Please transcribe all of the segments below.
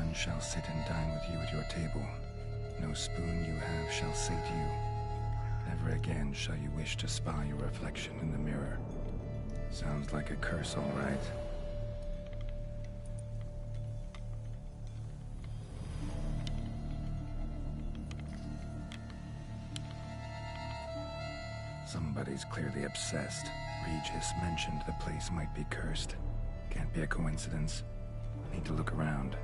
None shall sit and dine with you at your table. No spoon you have shall say to you, never again shall you wish to spy your reflection in the mirror. Sounds like a curse, all right. Somebody's clearly obsessed. Regis mentioned the place might be cursed. Can't be a coincidence. Need to look around.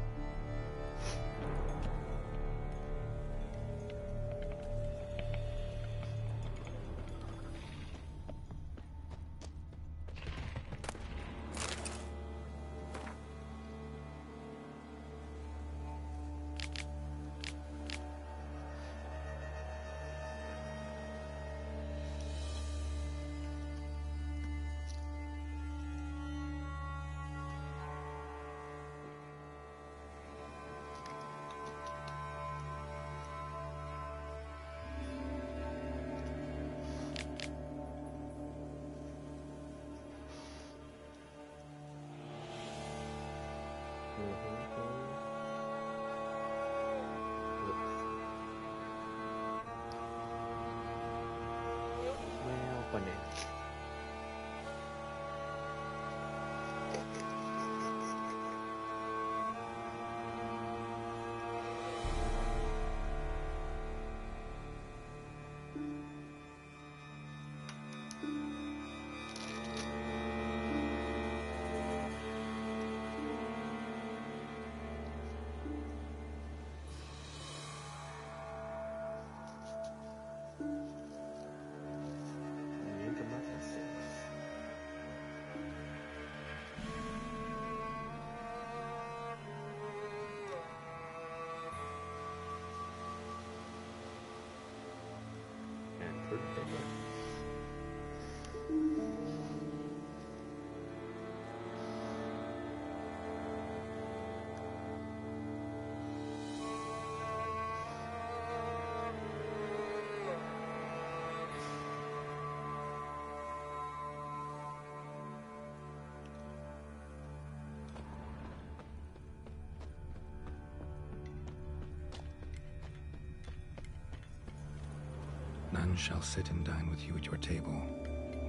None shall sit and dine with you at your table.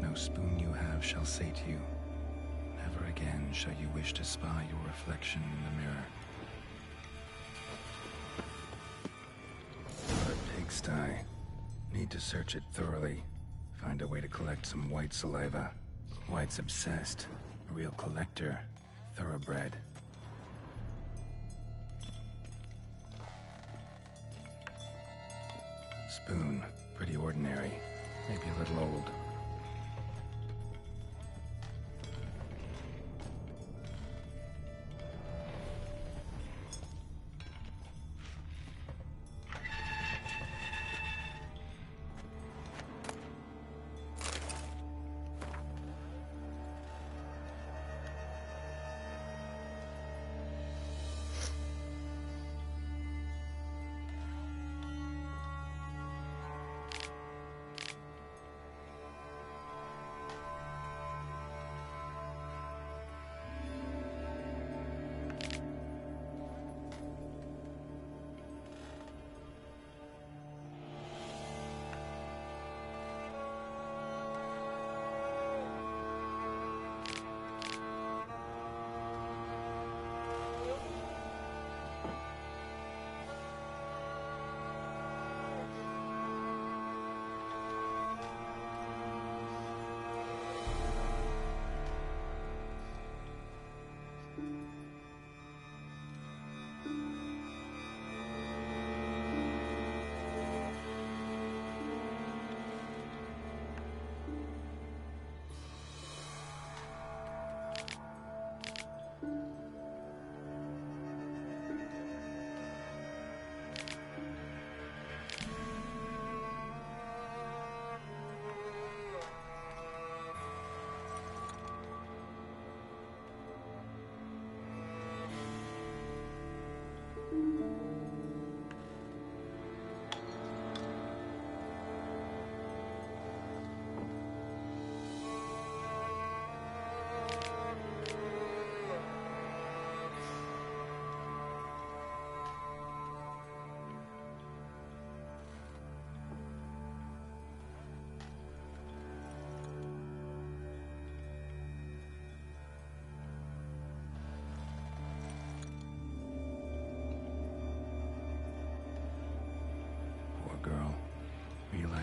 No spoon you have shall say to you, never again shall you wish to spy your reflection in the mirror. What a pigsty. Need to search it thoroughly. Find a way to collect some white saliva. White's obsessed. A real collector. Thoroughbred. Spoon. Pretty ordinary. Maybe a little old.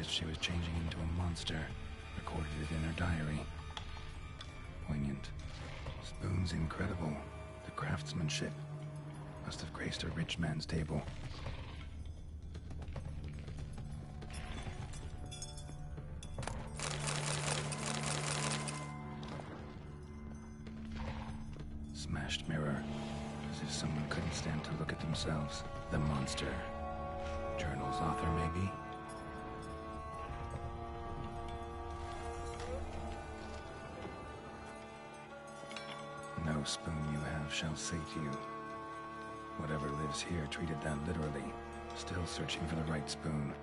realized she was changing into a monster, recorded it in her diary. Poignant. Spoon's incredible. The craftsmanship must have graced a rich man's table. Smashed mirror, as if someone couldn't stand to look at themselves. The monster. Journal's author, maybe? No spoon you have shall sate you. Whatever lives here treated that literally, still searching for the right spoon.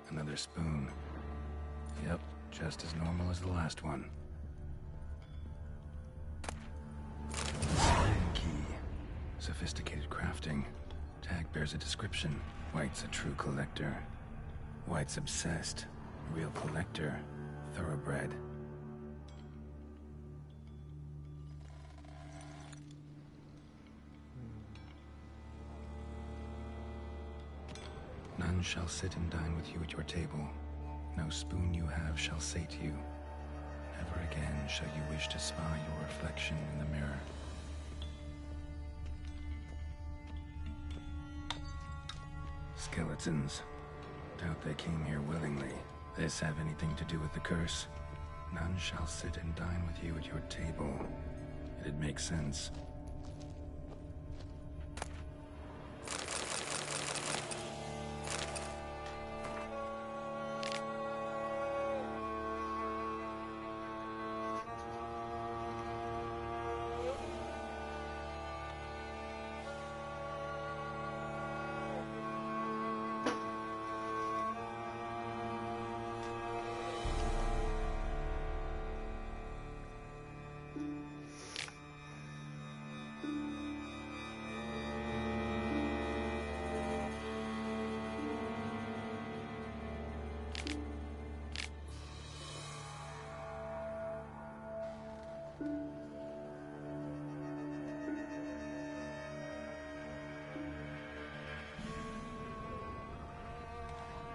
Another spoon. Yep, just as normal as the last one. Spoon key. Sophisticated crafting. Tag bears a description. White's a true collector. White's obsessed. Real collector. Thoroughbred. None shall sit and dine with you at your table. No spoon you have shall sate you. Never again shall you wish to spy your reflection in the mirror. Skeletons. Doubt they came here willingly. This have anything to do with the curse? None shall sit and dine with you at your table. It'd make sense.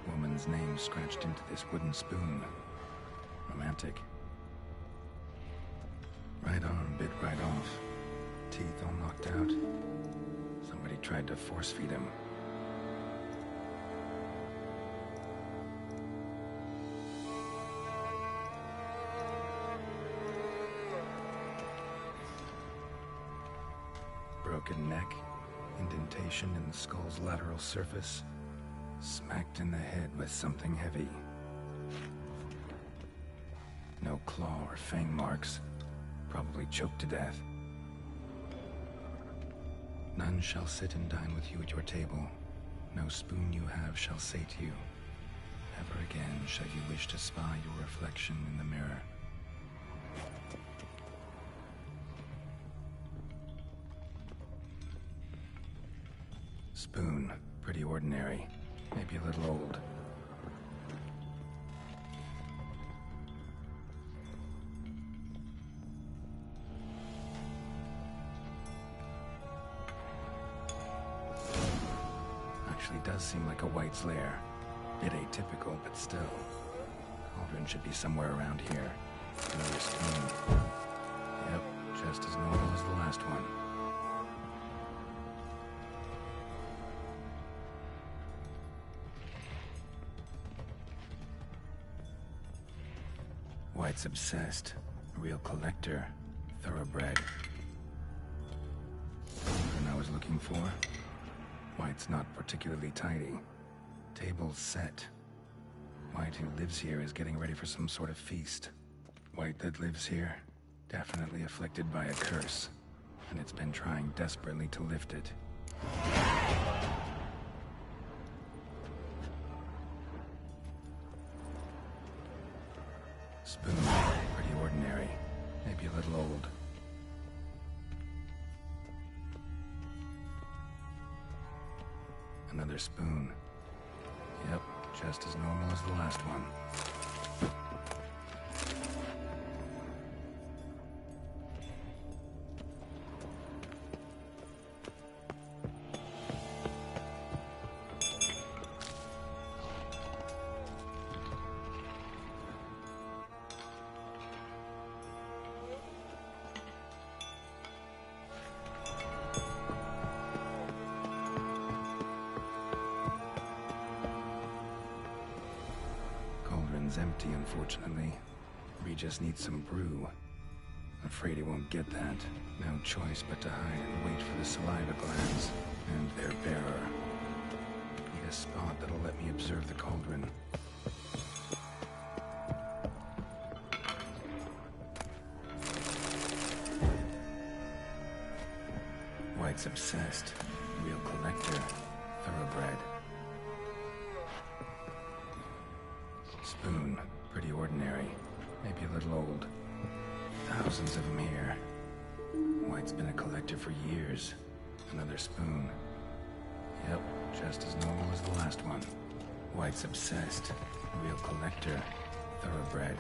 Woman's name scratched into this wooden spoon. Romantic. Right arm bit right off. Teeth all knocked out. Somebody tried to force feed him. Broken neck. Indentation in the skull's lateral surface. Smacked in the head with something heavy. No claw or fang marks. Probably choked to death. None shall sit and dine with you at your table. No spoon you have shall sate you. Never again shall you wish to spy your reflection in the mirror. Spoon. Pretty ordinary. Maybe a little old. Actually does seem like a White's lair. Bit atypical, but still. Cauldron should be somewhere around here. Another spoon. Yep, just as normal as the last one. White's obsessed. A real collector. Thoroughbred. Something I was looking for. White's not particularly tidy. Table's set. White, who lives here, is getting ready for some sort of feast. White that lives here, definitely afflicted by a curse. And it's been trying desperately to lift it. Spoon, pretty ordinary. Maybe a little old. Another spoon. Yep, just as normal as the last one. empty, unfortunately. We just need some brew. Afraid he won't get that. No choice but to hide and wait for the saliva glands and their bearer. Need a spot that'll let me observe the cauldron. White's obsessed. Real collector. Thoroughbred. Spoon. Pretty ordinary. Maybe a little old. Thousands of them here. White's been a collector for years. Another spoon. Yep, just as normal as the last one. White's obsessed. Real collector. Thoroughbred.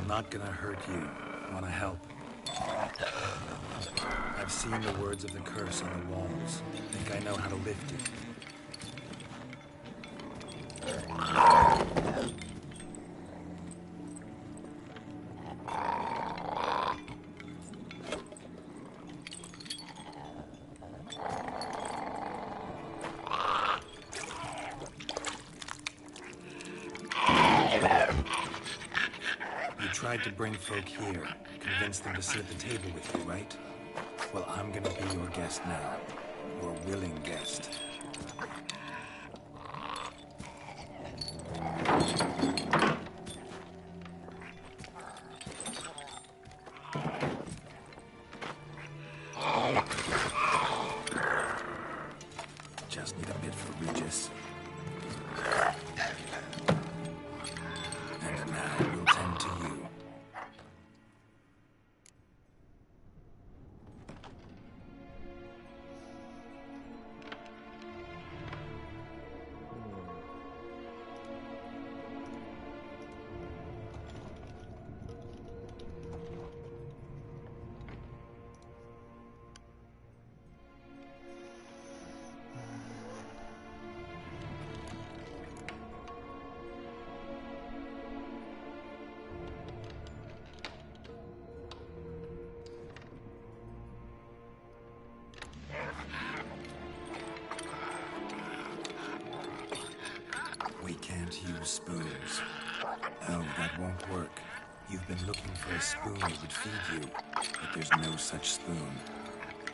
Not gonna hurt you. Wanna help? I've seen the words of the curse on the walls. Think I know how to lift it. Tried to bring folk here, convince them to sit at the table with you, right? Well, I'm gonna be your guest now. Your willing guest. Just need a bit for Regis. And now we'll tend to you. We can't use spoons. No, that won't work. You've been looking for a spoon that would feed you, but there's no such spoon.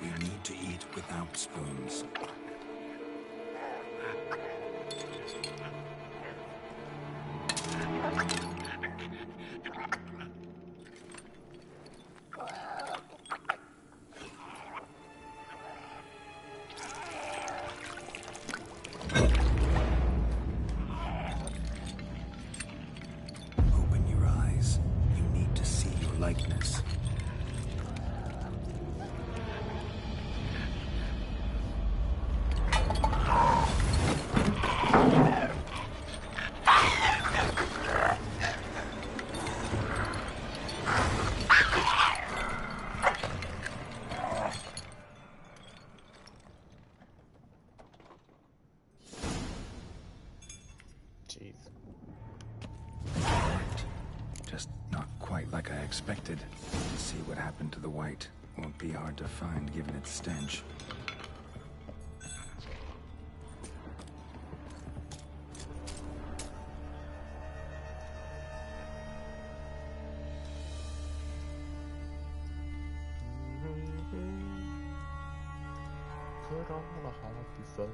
We need to eat without spoons. expected. To see what happened to the white won't be hard to find given its stench. Put on a happy face.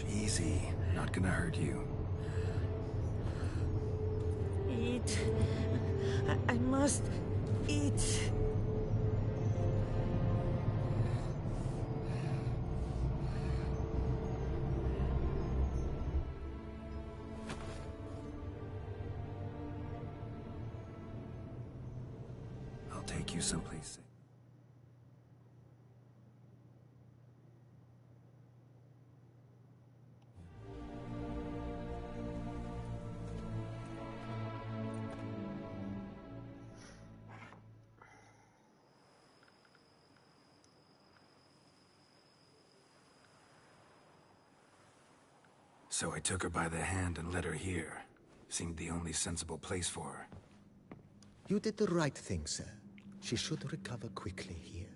Easy. Not gonna hurt you. Eat. I must eat. I'll take you someplace safe. So I took her by the hand and led her here. Seemed the only sensible place for her. You did the right thing, sir. She should recover quickly here.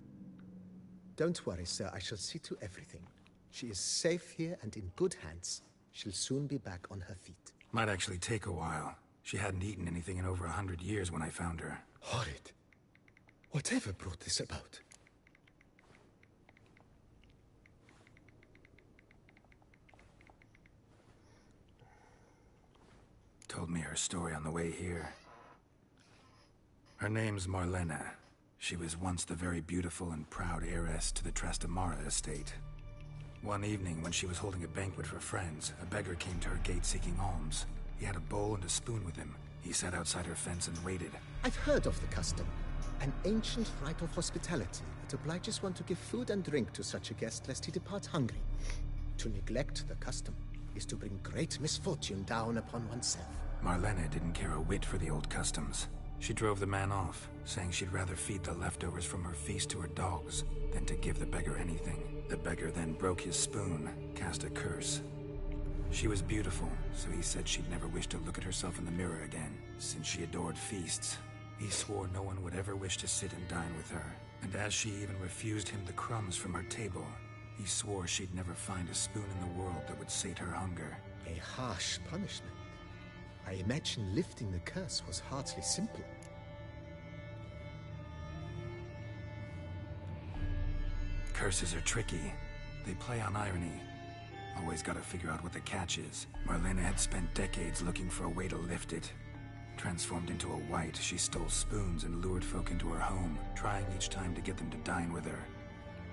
Don't worry, sir. I shall see to everything. She is safe here and in good hands. She'll soon be back on her feet. Might actually take a while. She hadn't eaten anything in over 100 years when I found her. Horrid. Whatever brought this about? Told me her story on the way here. Her name's Marlena. She was once the very beautiful and proud heiress to the Trastamara estate. One evening, when she was holding a banquet for friends, a beggar came to her gate seeking alms. He had a bowl and a spoon with him. He sat outside her fence and waited. I've heard of the custom. An ancient rite of hospitality that obliges one to give food and drink to such a guest lest he depart hungry. To neglect the custom is to bring great misfortune down upon oneself. Marlena didn't care a whit for the old customs. She drove the man off, saying she'd rather feed the leftovers from her feast to her dogs than to give the beggar anything. The beggar then broke his spoon, cast a curse. She was beautiful, so he said she'd never wish to look at herself in the mirror again. Since she adored feasts, he swore no one would ever wish to sit and dine with her. And as she even refused him the crumbs from her table, he swore she'd never find a spoon in the world that would sate her hunger. A harsh punishment. I imagine lifting the curse was hardly simple. Curses are tricky. They play on irony. Always gotta figure out what the catch is. Marlena had spent decades looking for a way to lift it. Transformed into a white, she stole spoons and lured folk into her home, trying each time to get them to dine with her.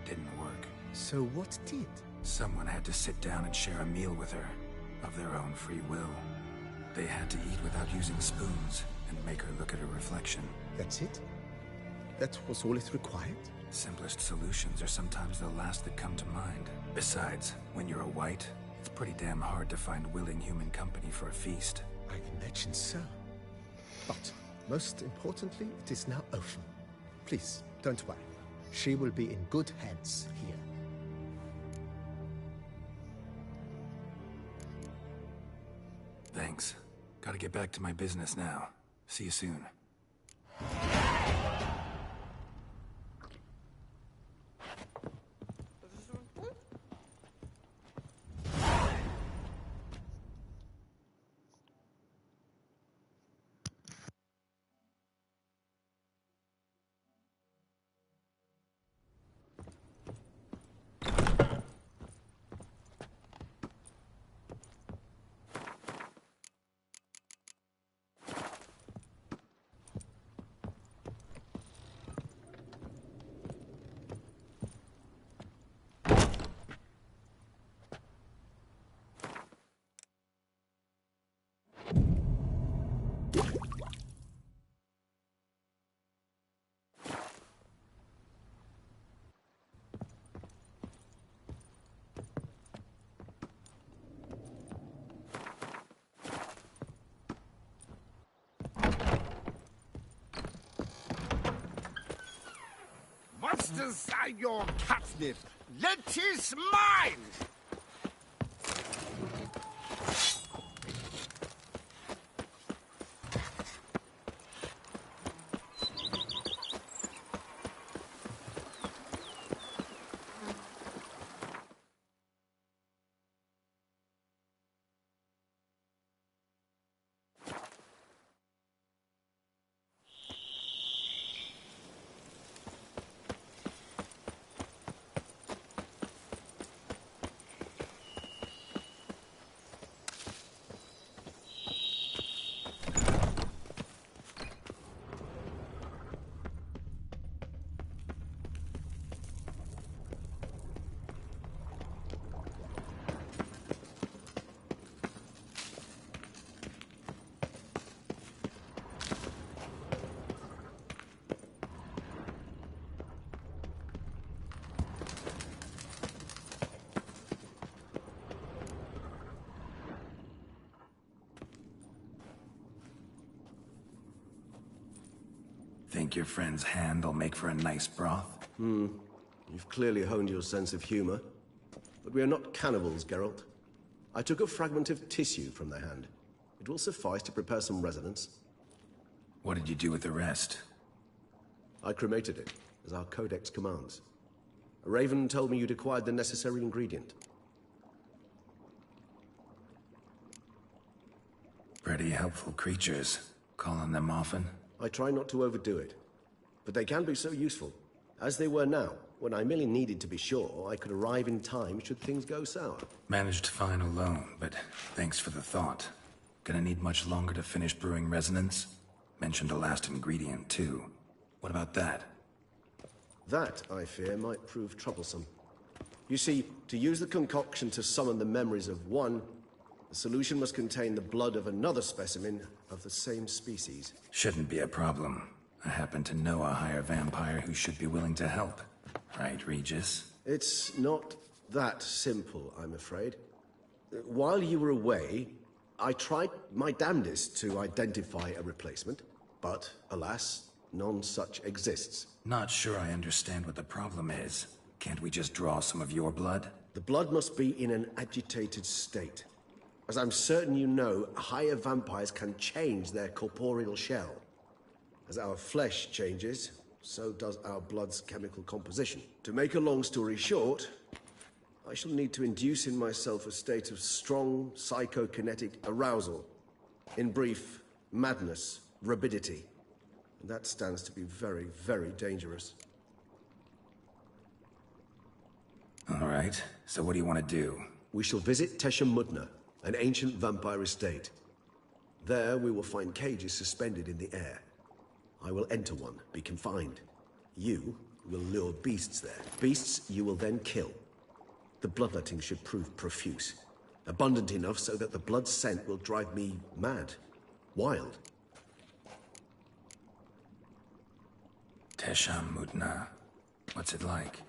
Didn't work. So what did? Someone had to sit down and share a meal with her, of their own free will. They had to eat without using spoons, and make her look at her reflection. That's it? That was all it required? Simplest solutions are sometimes the last that come to mind. Besides, when you're a white, it's pretty damn hard to find willing human company for a feast. I imagine so. But, most importantly, it is now open. Please, don't worry. She will be in good hands here. Gotta get back to my business now. See you soon. Monsters are your catnip. Let is mine! Think your friend's hand will make for a nice broth? You've clearly honed your sense of humor. But we are not cannibals, Geralt. I took a fragment of tissue from their hand. It will suffice to prepare some resonance. What did you do with the rest? I cremated it, as our codex commands. A raven told me you'd acquired the necessary ingredient. Pretty helpful creatures. Call on them often? I try not to overdo it. But they can be so useful. As they were now, when I merely needed to be sure I could arrive in time should things go sour. Managed fine alone, but thanks for the thought. Gonna need much longer to finish brewing resonance? Mentioned a last ingredient, too. What about that? That, I fear, might prove troublesome. You see, to use the concoction to summon the memories of one, the solution must contain the blood of another specimen of the same species. Shouldn't be a problem. I happen to know a higher vampire who should be willing to help. Right, Regis? It's not that simple, I'm afraid. While you were away, I tried my damnedest to identify a replacement, but alas, none such exists. Not sure I understand what the problem is. Can't we just draw some of your blood? The blood must be in an agitated state. As I'm certain you know, higher vampires can change their corporeal shell. As our flesh changes, so does our blood's chemical composition. To make a long story short, I shall need to induce in myself a state of strong psychokinetic arousal. In brief, madness, rabidity. And that stands to be very, very dangerous. All right, so what do you want to do? We shall visit Tesha Mudna, an ancient vampire estate. There we will find cages suspended in the air. I will enter one, be confined. You will lure beasts there. Beasts you will then kill. The bloodletting should prove profuse. Abundant enough so that the blood scent will drive me mad. Wild. Tesha Mudna. What's it like?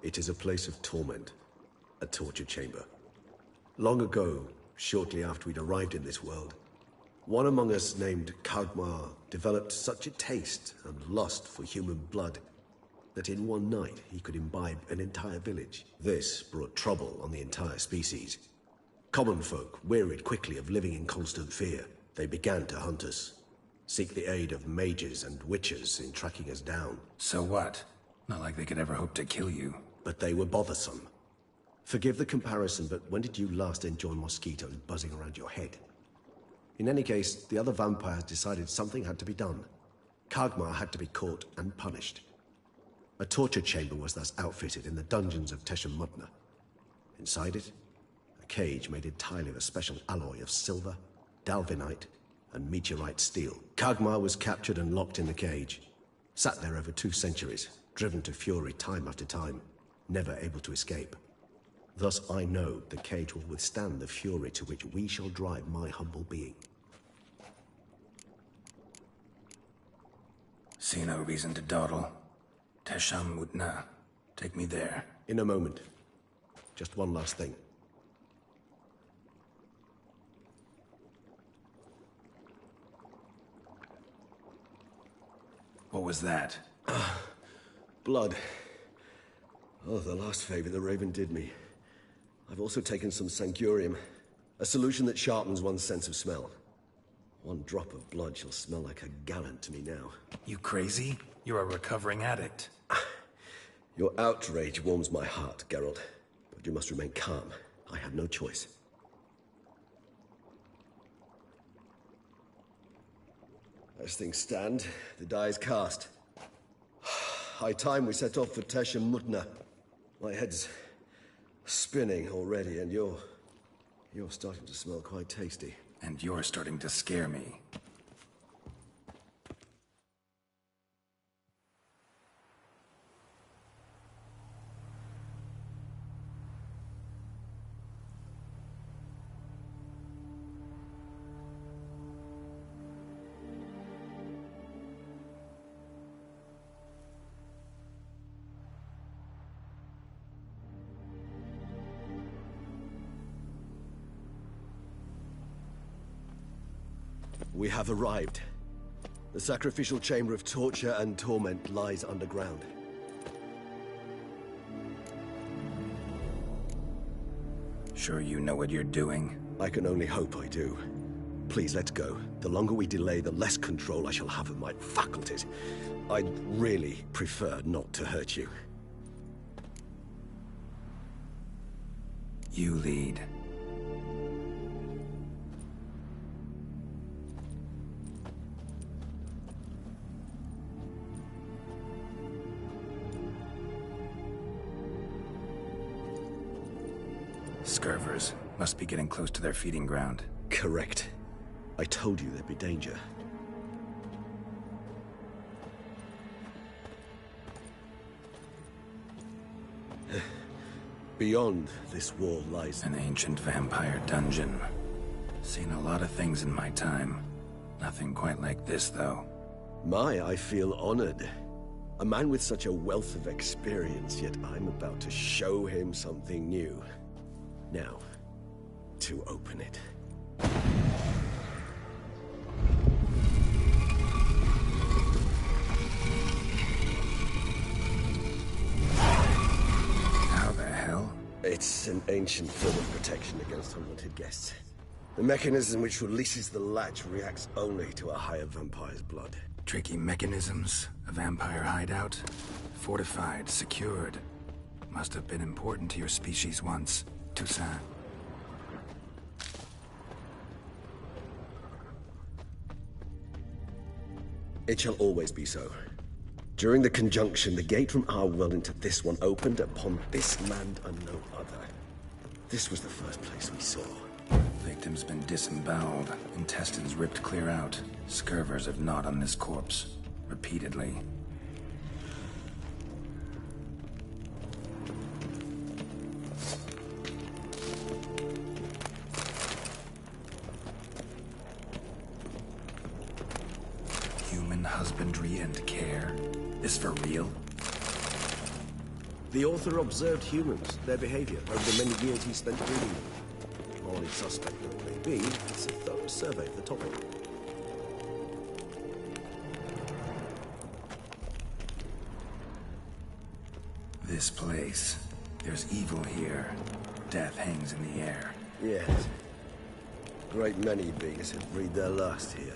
It is a place of torment. A torture chamber. Long ago, shortly after we'd arrived in this world, one among us named Kagmar developed such a taste and lust for human blood that in one night he could imbibe an entire village. This brought trouble on the entire species. Common folk, wearied quickly of living in constant fear, they began to hunt us. Seek the aid of mages and witches in tracking us down. So what? Not like they could ever hope to kill you. But they were bothersome. Forgive the comparison, but when did you last enjoy mosquitoes buzzing around your head? In any case, the other vampires decided something had to be done. Kagmar had to be caught and punished. A torture chamber was thus outfitted in the dungeons of Tesham-Mutna. Inside it, a cage made entirely of a special alloy of silver, dalvinite, and meteorite steel. Kagmar was captured and locked in the cage. Sat there over 2 centuries, driven to fury time after time, never able to escape. Thus I know the cage will withstand the fury to which we shall drive my humble being. See no reason to dawdle. Tesham-Mutna. Take me there. In a moment. Just one last thing. What was that? Blood. Oh, the last favor the Raven did me. I've also taken some Sancurium, a solution that sharpens one's sense of smell. 1 drop of blood shall smell like a gallon to me now. You crazy? You're a recovering addict. Your outrage warms my heart, Geralt. But you must remain calm. I have no choice. As things stand, the die is cast. High time we set off for Tesham-Mutna. My head's spinning already, and you're starting to smell quite tasty. And you're starting to scare me. We have arrived. The sacrificial chamber of torture and torment lies underground. Sure you know what you're doing? I can only hope I do. Please, let's go. The longer we delay, the less control I shall have of my faculties. I'd really prefer not to hurt you. You lead. Scurvers must be getting close to their feeding ground. Correct. I told you there'd be danger. Beyond this wall lies An ancient vampire dungeon. Seen a lot of things in my time. Nothing quite like this, though. I feel honored. A man with such a wealth of experience, yet I'm about to show him something new. Now, to open it. How the hell? It's an ancient form of protection against unwanted guests. The mechanism which releases the latch reacts only to a higher vampire's blood. Tricky mechanisms. A vampire hideout. Fortified, secured. Must have been important to your species once. Toussaint. It shall always be so. During the conjunction, the gate from our world into this one opened upon this land and no other. This was the first place we saw. Victim's been disemboweled, intestines ripped clear out. Scurvers have gnawed on this corpse. Repeatedly. Human husbandry and care? This for real? The author observed humans, their behavior, over the many years he spent reading them. Morally suspect though it may be, it's a thorough survey of the topic. This place. There's evil here. Death hangs in the air. Yes. Great many beings have breathed their last here.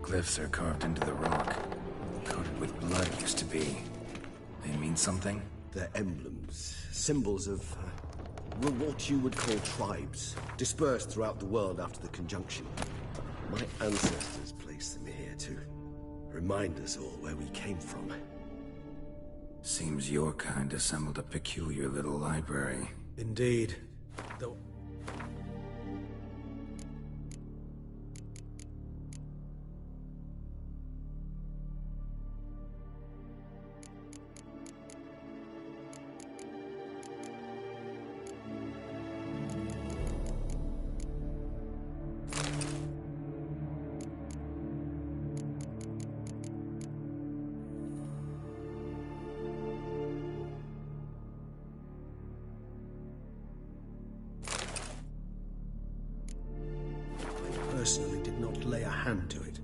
Glyphs are carved into the rock. Coated with blood used to be. They mean something? They're emblems, symbols of what you would call tribes, dispersed throughout the world after the conjunction. My ancestors placed them here to remind us all where we came from. Seems your kind assembled a peculiar little library. Indeed. Though... personally did not lay a hand to it.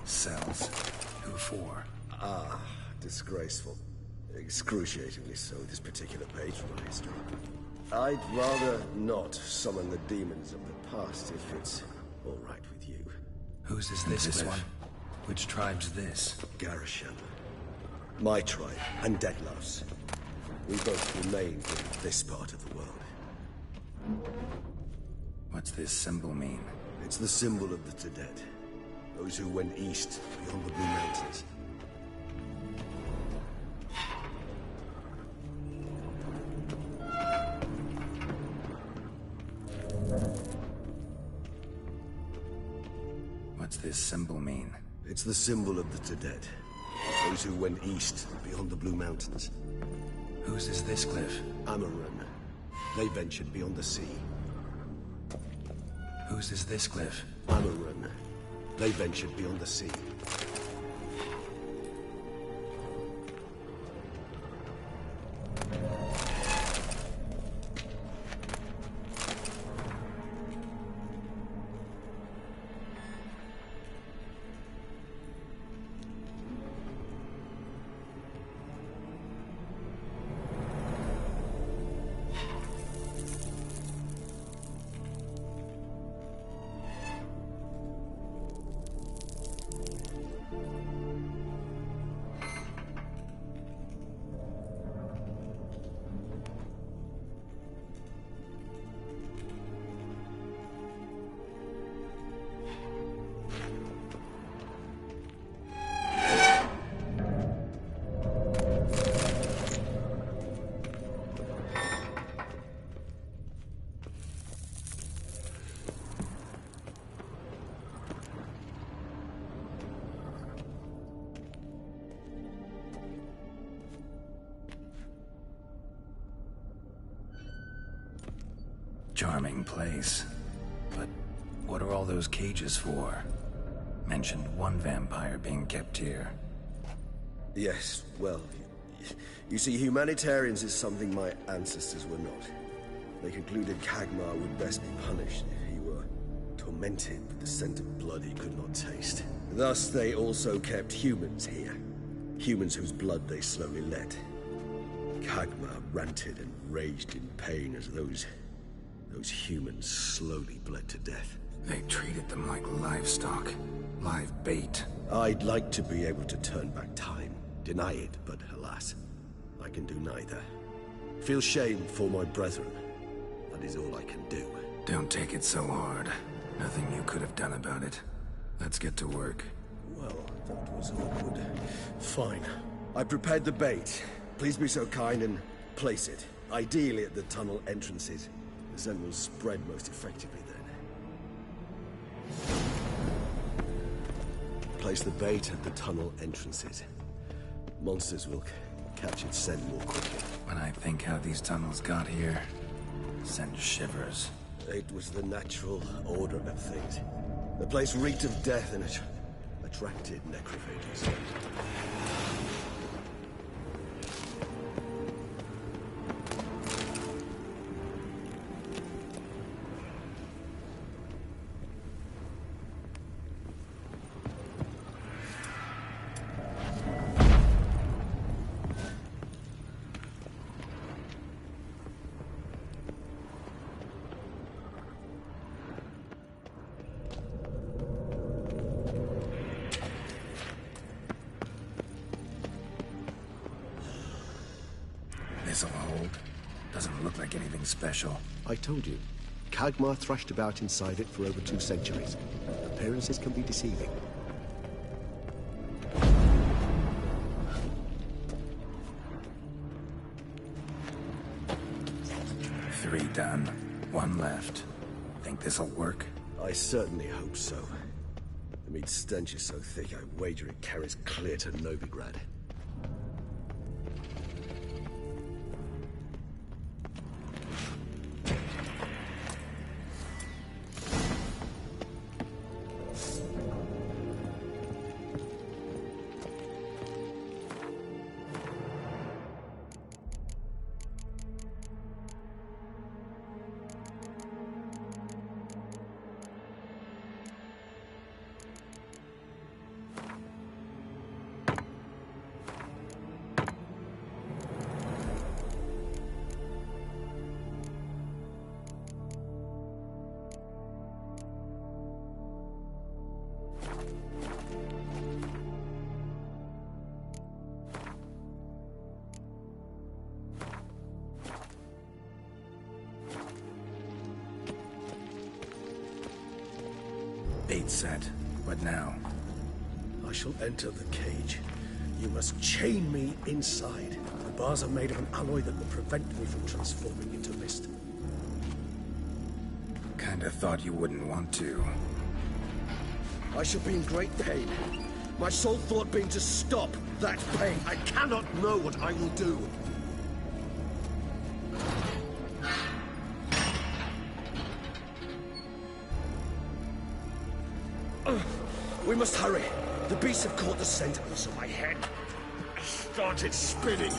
Cells. Who for? Ah, disgraceful. Excruciatingly so, this particular page from our history. I'd rather not summon the demons of the past if it's all right with you. Whose is this one? Which tribe's this? Garisham. My tribe and Dettlaff's. We both remained in this part of the world. What's this symbol mean? It's the symbol of the Tedet. Those who went east beyond the Blue Mountains. What's this symbol mean? It's the symbol of the Tedet. Those who went east beyond the Blue Mountains. Whose is this glyph? Amaran. They ventured beyond the sea. Whose is this glyph? Amaran. They ventured beyond the sea. Charming place. But what are all those cages for? Mentioned one vampire being kept here. Yes, well, you see, humanitarians is something my ancestors were not. They concluded Kagmar would best be punished if he were tormented with the scent of blood he could not taste. Thus, they also kept humans here. Humans whose blood they slowly let. Kagma ranted and raged in pain as those humans slowly bled to death. They treated them like livestock. Live bait. I'd like to be able to turn back time. Deny it, but alas, I can do neither. Feel shame for my brethren. That is all I can do. Don't take it so hard. Nothing you could have done about it. Let's get to work. Well, that was awkward. Fine. I prepared the bait. Please be so kind and place it. Ideally at the tunnel entrances. The scent will spread most effectively then. Place the bait at the tunnel entrances. Monsters will catch its scent more quickly. When I think how these tunnels got here, sends shivers. It was the natural order of things. The place reeked of death and it attracted necrophages. This'll hold. Doesn't look like anything special. I told you. Kagmar thrashed about inside it for over 2 centuries. Appearances can be deceiving. Three done. One left. Think this'll work? I certainly hope so. The meat stench is so thick, I wager it carries clear to Novigrad. Bait set. What now? I shall enter the cage. You must chain me inside. The bars are made of an alloy that will prevent me from transforming into mist. Kinda thought you wouldn't want to. I shall be in great pain. My sole thought being to stop that pain. I cannot know what I will do. We must hurry. The beasts have caught the scent, so my head started spinning.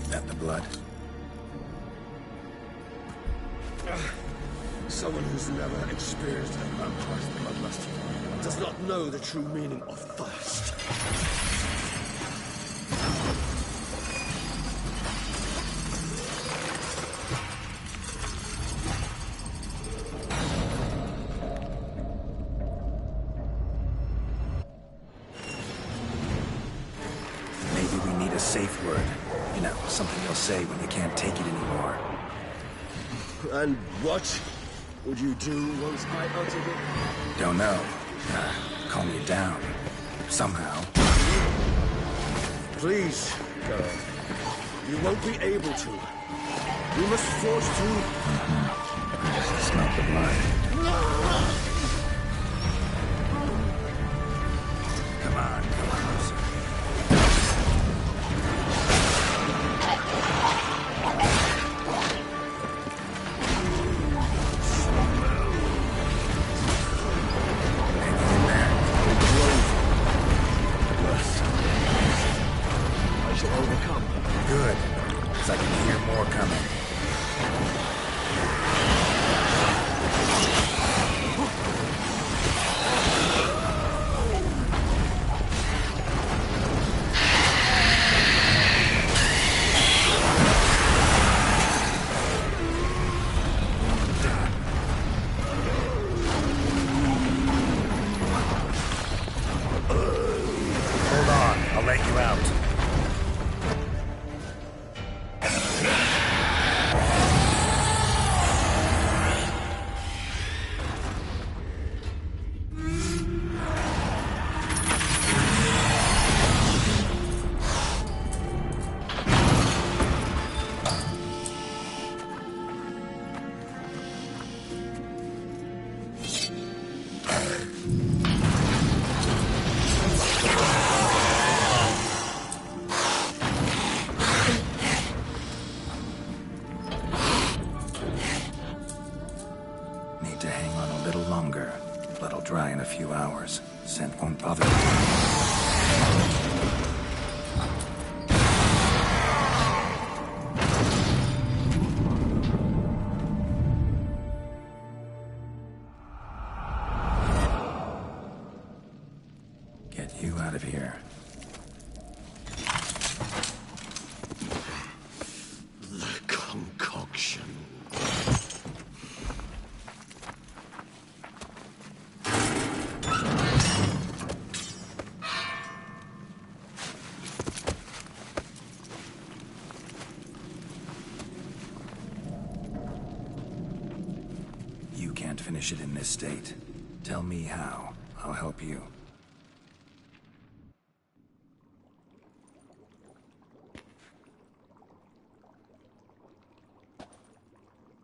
That the blood? Someone who's never experienced a vampire's bloodlust does not know the true meaning of thirst. Safe word. You know, something you'll say when you can't take it anymore. And what would you do once I uttered it? Don't know. Calm you down. Somehow. Please, go. You won't be able to. You must force to... Smell the blood. Come on, come closer. Good, because I can hear more coming. take you out. Dry in a few hours. Scent won't bother you. Get you out of here. The concoction. You can't finish it in this state. Tell me how. I'll help you.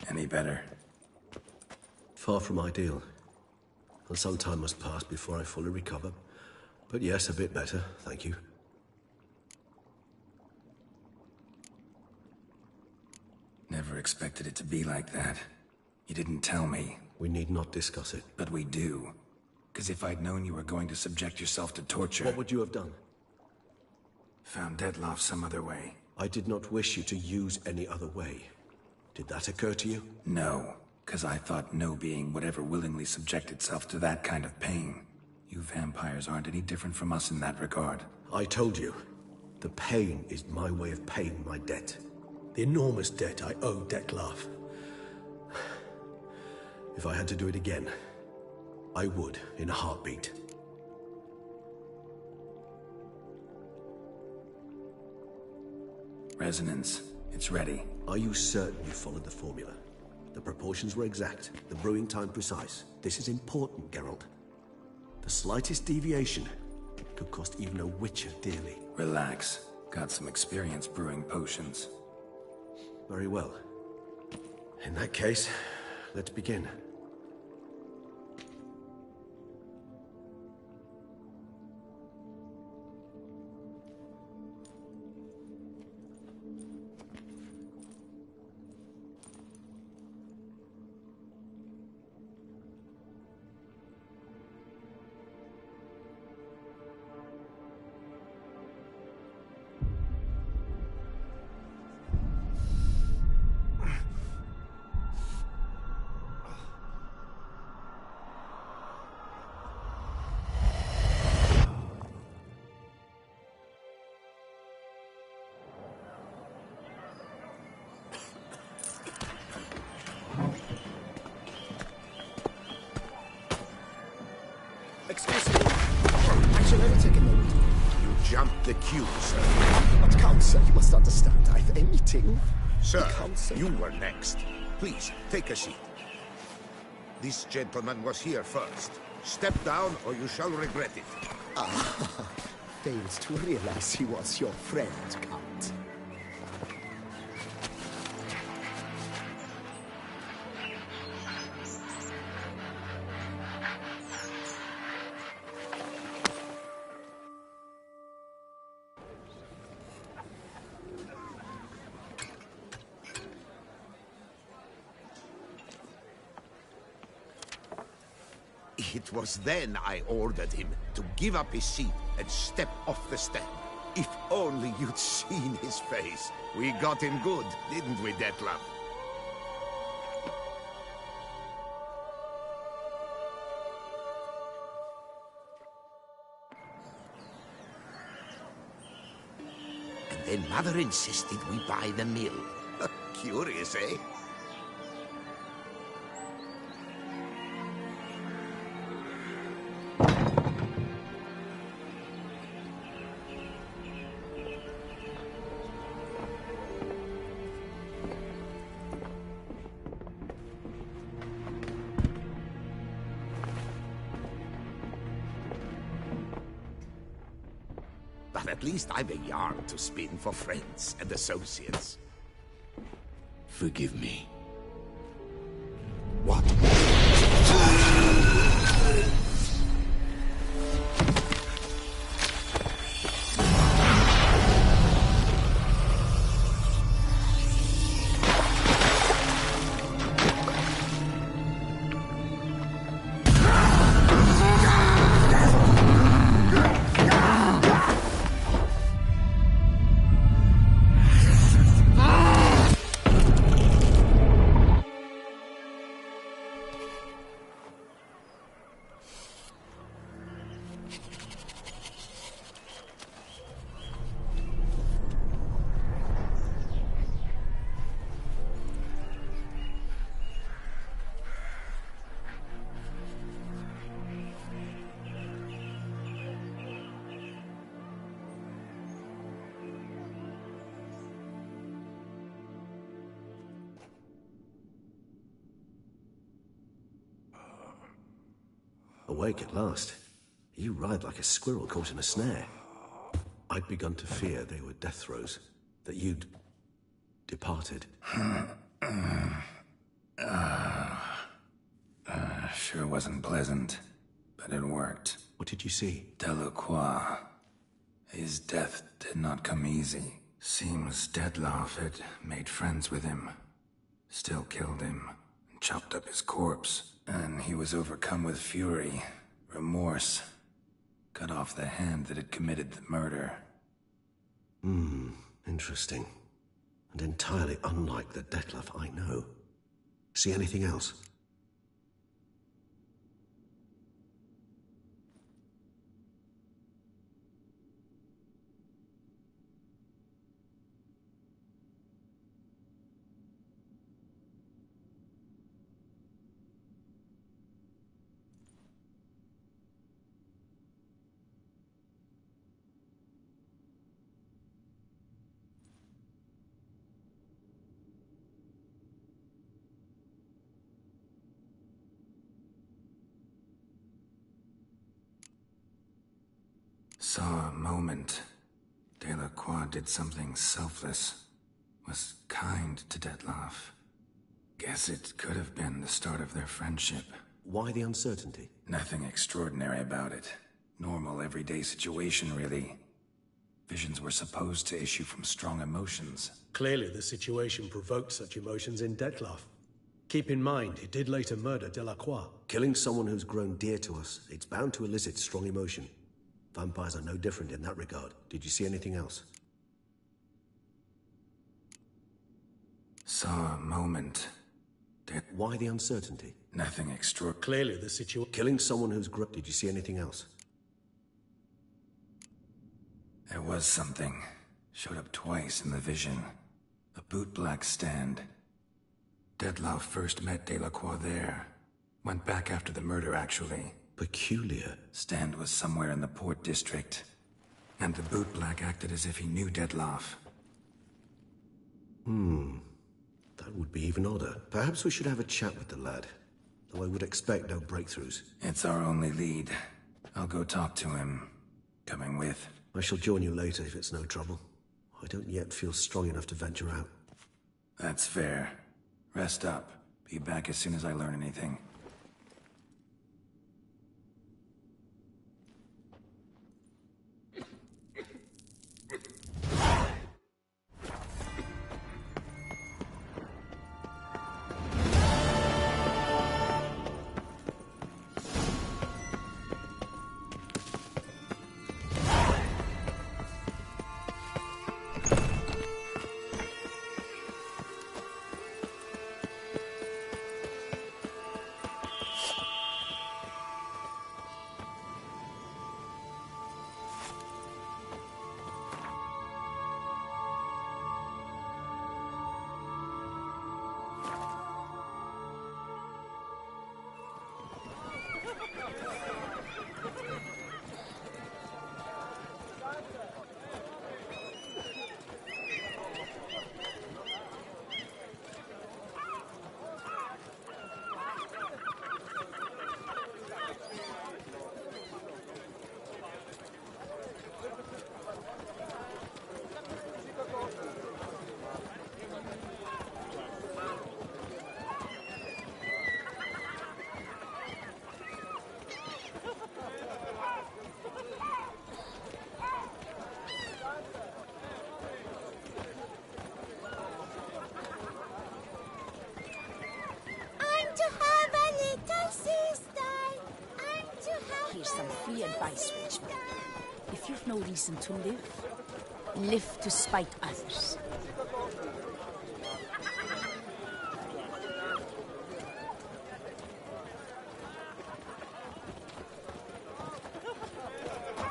Any better? Far from ideal. And some time must pass before I fully recover. But yes, a bit better, thank you. Never expected it to be like that. You didn't tell me. We need not discuss it. But we do. Because if I'd known you were going to subject yourself to torture... What would you have done? Found Dettlaff some other way. I did not wish you to use any other way. Did that occur to you? No, because I thought no being would ever willingly subject itself to that kind of pain. You vampires aren't any different from us in that regard. I told you. The pain is my way of paying my debt. The enormous debt I owe Dettlaff. If I had to do it again, I would, in a heartbeat. Resonance. It's ready. Are you certain you followed the formula? The proportions were exact, the brewing time precise. This is important, Geralt. The slightest deviation could cost even a witcher dearly. Relax. Got some experience brewing potions. Very well. In that case, let's begin. Excuse me. Actually, let me take a moment. You jumped the queue, sir. But Count, sir, you must understand. I've a meeting. Sir, Counsel. you were next. Please, take a seat. This gentleman was here first. Step down or you shall regret it. Fails to realize he was your friend, Count. It was then I ordered him to give up his seat and step off the step. If only you'd seen his face. We got him good, didn't we, Dettlaff? And then Mother insisted we buy the mill. Curious, eh? At least I've a yarn to spin for friends and associates. Forgive me. What? Awake at last. You ride like a squirrel caught in a snare. I'd begun to fear they were death throes, that you'd departed. Sure wasn't pleasant, but it worked. What did you see? Delacroix. His death did not come easy. Seems Dettlaff had made friends with him. Still killed him, and chopped up his corpse. And he was overcome with fury, remorse. Cut off the hand that had committed the murder. Interesting. And entirely unlike the Dettlaff I know. See anything else? Saw a moment. Delacroix did something selfless. Was kind to Dettlaff. Guess it could have been the start of their friendship. Why the uncertainty? Nothing extraordinary about it. Normal, everyday situation, really. Visions were supposed to issue from strong emotions. Clearly, the situation provoked such emotions in Dettlaff. Keep in mind, he did later murder Delacroix. Killing someone who's grown dear to us, it's bound to elicit strong emotion. Vampires are no different in that regard. Did you see anything else? Saw a moment. Why the uncertainty? Nothing extra. Clearly, the situation... Killing someone who's grown... Did you see anything else? There was something. Showed up twice in the vision. A bootblack stand. Dettlaff first met Delacroix there. Went back after the murder, actually. Peculiar. Stand was somewhere in the Port District. And the bootblack acted as if he knew Dettlaff. That would be even odder. Perhaps we should have a chat with the lad. Though I would expect no breakthroughs. It's our only lead. I'll go talk to him. Coming with. I shall join you later if it's no trouble. I don't yet feel strong enough to venture out. That's fair. Rest up. Be back as soon as I learn anything. advice, Richmond. If you've no reason to live, live to spite others.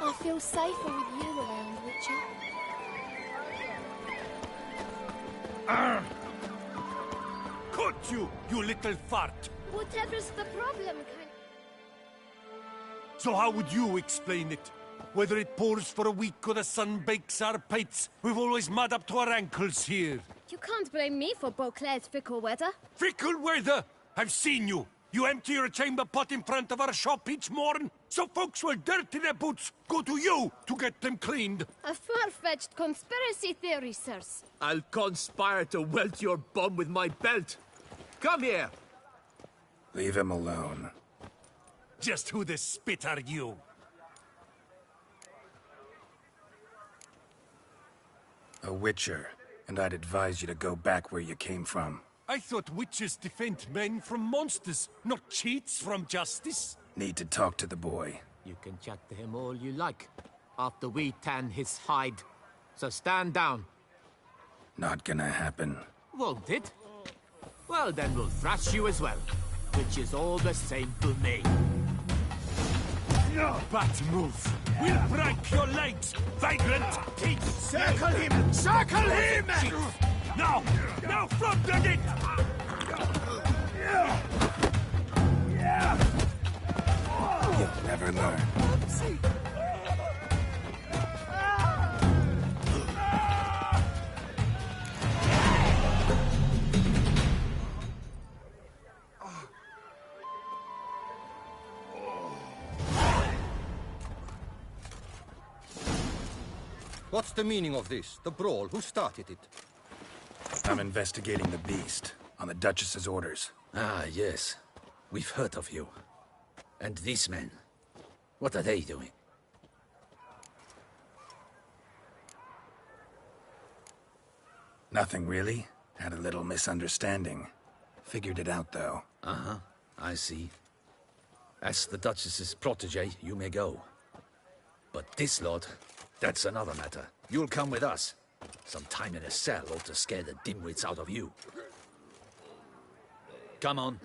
I feel safer with you around, Richard. Cut you, you little fart! Whatever's the problem, So how would you explain it? Whether it pours for a week or the sun bakes our pates, we've always mud up to our ankles here. You can't blame me for Beauclair's fickle weather. Fickle weather! I've seen you! You empty your chamber pot in front of our shop each morn, so folks will dirty their boots, go to you to get them cleaned. A far-fetched conspiracy theory, sirs. I'll conspire to welt your bum with my belt. Come here! Leave him alone. Just who the spit are you? A witcher, and I'd advise you to go back where you came from. I thought witches defend men from monsters, not cheats from justice. Need to talk to the boy. You can chat to him all you like, after we tan his hide. So stand down. Not gonna happen. Won't it? Well, then we'll thrash you as well, which is all the same to me. No, bad move. We'll break your legs, vagrant! Circle him! Circle him! Now! Now, front it! You'll never learn. What's the meaning of this? The brawl? Who started it? I'm investigating the beast, on the Duchess's orders. Ah, yes. We've heard of you. And these men, what are they doing? Nothing really. Had a little misunderstanding. Figured it out, though. Uh-huh, I see. As the Duchess's protege, you may go. But this lot, that's another matter. You'll come with us. Some time in a cell ought to scare the dimwits out of you. Come on.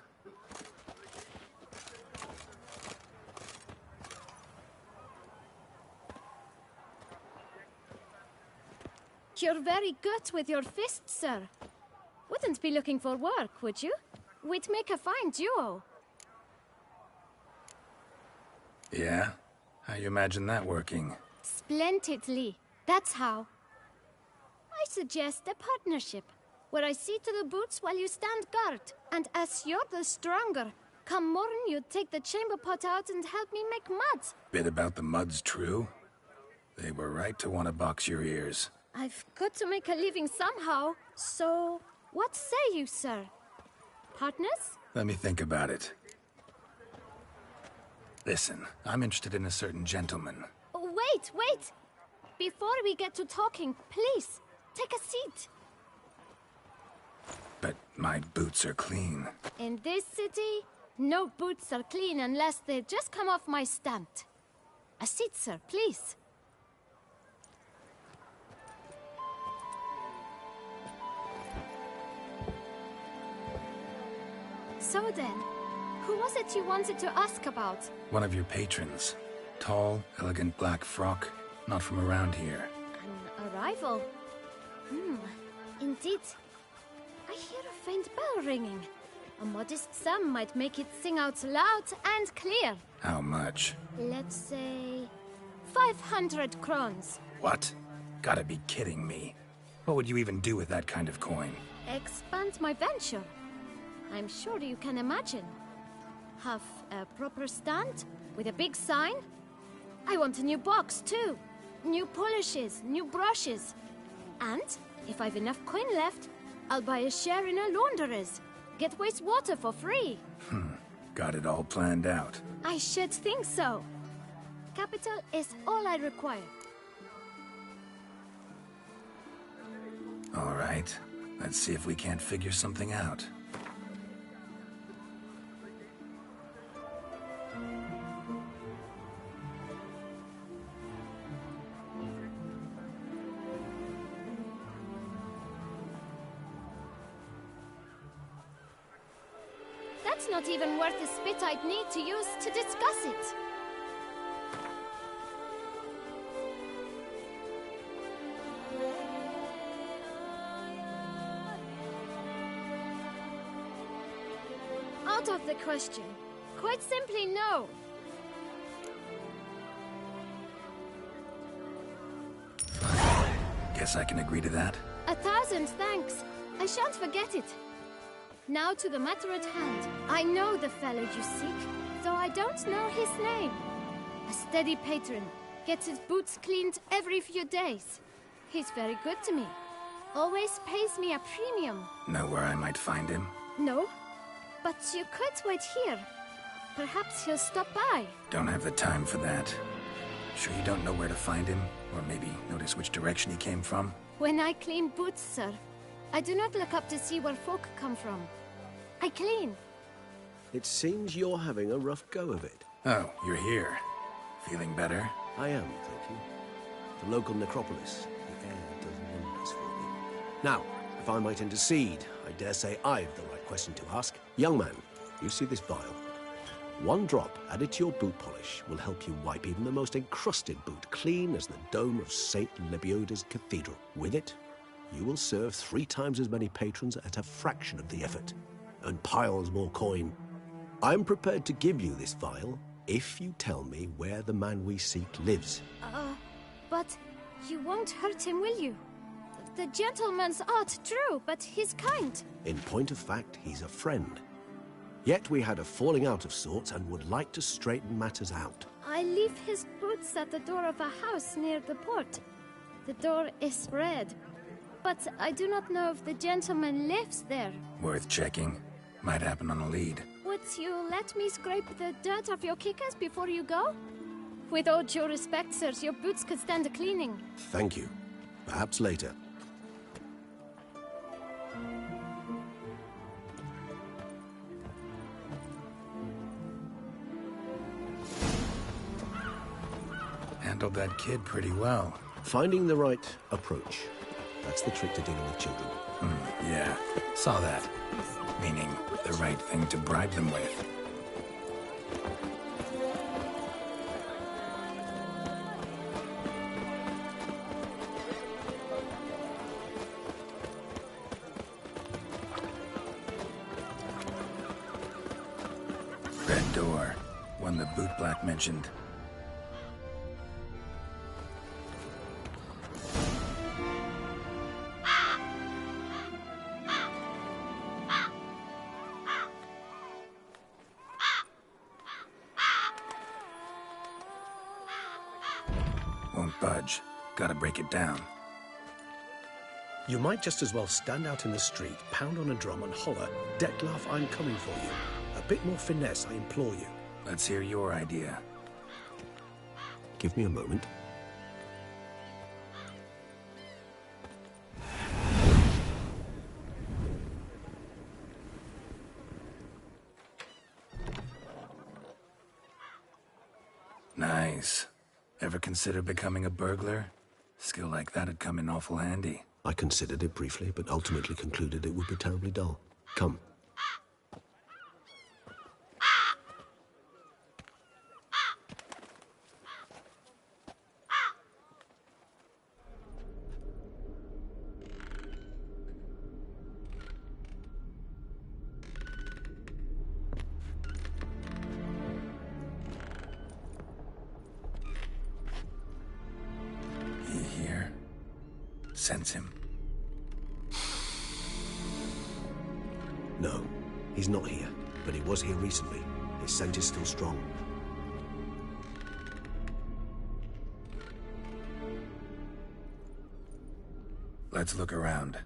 You're very good with your fists, sir. Wouldn't be looking for work, would you? We'd make a fine duo. Yeah? How you imagine that working? Splendidly. That's how. I suggest a partnership, where I see to the boots while you stand guard. And as you're the stronger, come morn you take the chamber pot out and help me make mud. Bit about the mud's true? They were right to want to box your ears. I've got to make a living somehow, so what say you, sir? Partners? Let me think about it. Listen, I'm interested in a certain gentleman. Wait, wait! Before we get to talking, please, take a seat. But my boots are clean. In this city, no boots are clean unless they just come off my stand. A seat, sir, please. So then, who was it you wanted to ask about? One of your patrons. Tall, elegant black frock. Not from around here. An arrival? Indeed. I hear a faint bell ringing. A modest sum might make it sing out loud and clear. How much? Let's say 500 crowns. What? Gotta be kidding me. What would you even do with that kind of coin? Expand my venture. I'm sure you can imagine. Have a proper stand with a big sign. I want a new box too. New polishes, new brushes. And if I've enough coin left, I'll buy a share in a launderer's. Get wastewater for free. Got it all planned out. I should think so. Capital is all I require. All right. Let's see if we can't figure something out. That's not even worth the spit I'd need to use to discuss it. Out of the question. Quite simply, no. Guess I can agree to that. 1,000 thanks. I shan't forget it. Now to the matter at hand. I know the fellow you seek, though I don't know his name. A steady patron. Gets his boots cleaned every few days. He's very good to me. Always pays me a premium. Know where I might find him? No, but you could wait here. Perhaps he'll stop by. Don't have the time for that. Sure you don't know where to find him? Or maybe notice which direction he came from? When I clean boots, sir, I do not look up to see where folk come from. I clean. It seems you're having a rough go of it. Oh, you're here. Feeling better? I am, thank you. The local necropolis. The air does wonders for me. Now, if I might intercede, I dare say I've the right question to ask. Young man, you see this vial? One drop added to your boot polish will help you wipe even the most encrusted boot clean as the dome of St. Lebioda's Cathedral. With it, you will serve 3 times as many patrons at a fraction of the effort, and piles more coin. I'm prepared to give you this vial if you tell me where the man we seek lives. But you won't hurt him, will you? The gentleman's odd, true, but he's kind. In point of fact, he's a friend. Yet we had a falling out of sorts and would like to straighten matters out. I leave his boots at the door of a house near the port. The door is red, but I do not know if the gentleman lives there. Worth checking. Might happen on a lead. Would you let me scrape the dirt off your kickers before you go? With all due respect, sirs, your boots could stand a cleaning. Thank you. Perhaps later. Handled that kid pretty well. Finding the right approach. That's the trick to dealing with children. Yeah, saw that. Meaning, the right thing to bribe them with. Red door. One the bootblack mentioned. Won't budge. Gotta break it down. You might just as well stand out in the street, pound on a drum and holler, "Detlef, I'm coming for you." A bit more finesse, I implore you. Let's hear your idea. Give me a moment. Nice. Ever consider becoming a burglar? Skill like that'd come in awful handy. I considered it briefly, but ultimately concluded it would be terribly dull. Come. Sense him. No, he's not here, but he was here recently. His scent is still strong. Let's look around.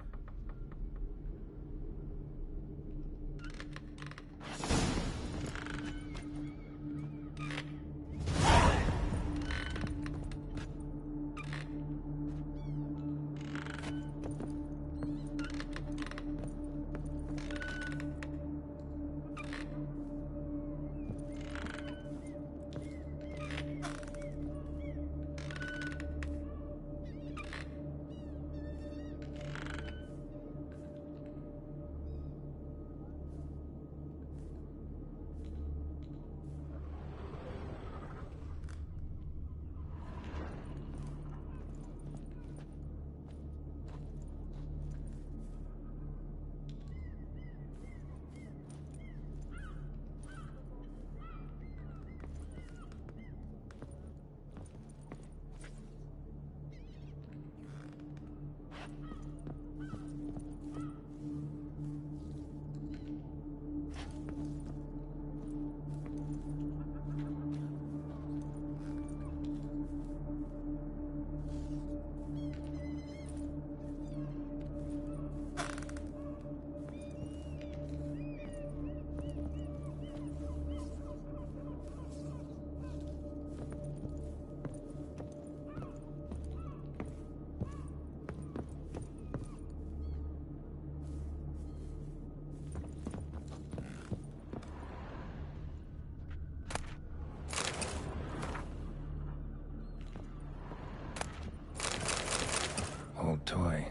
Old toy.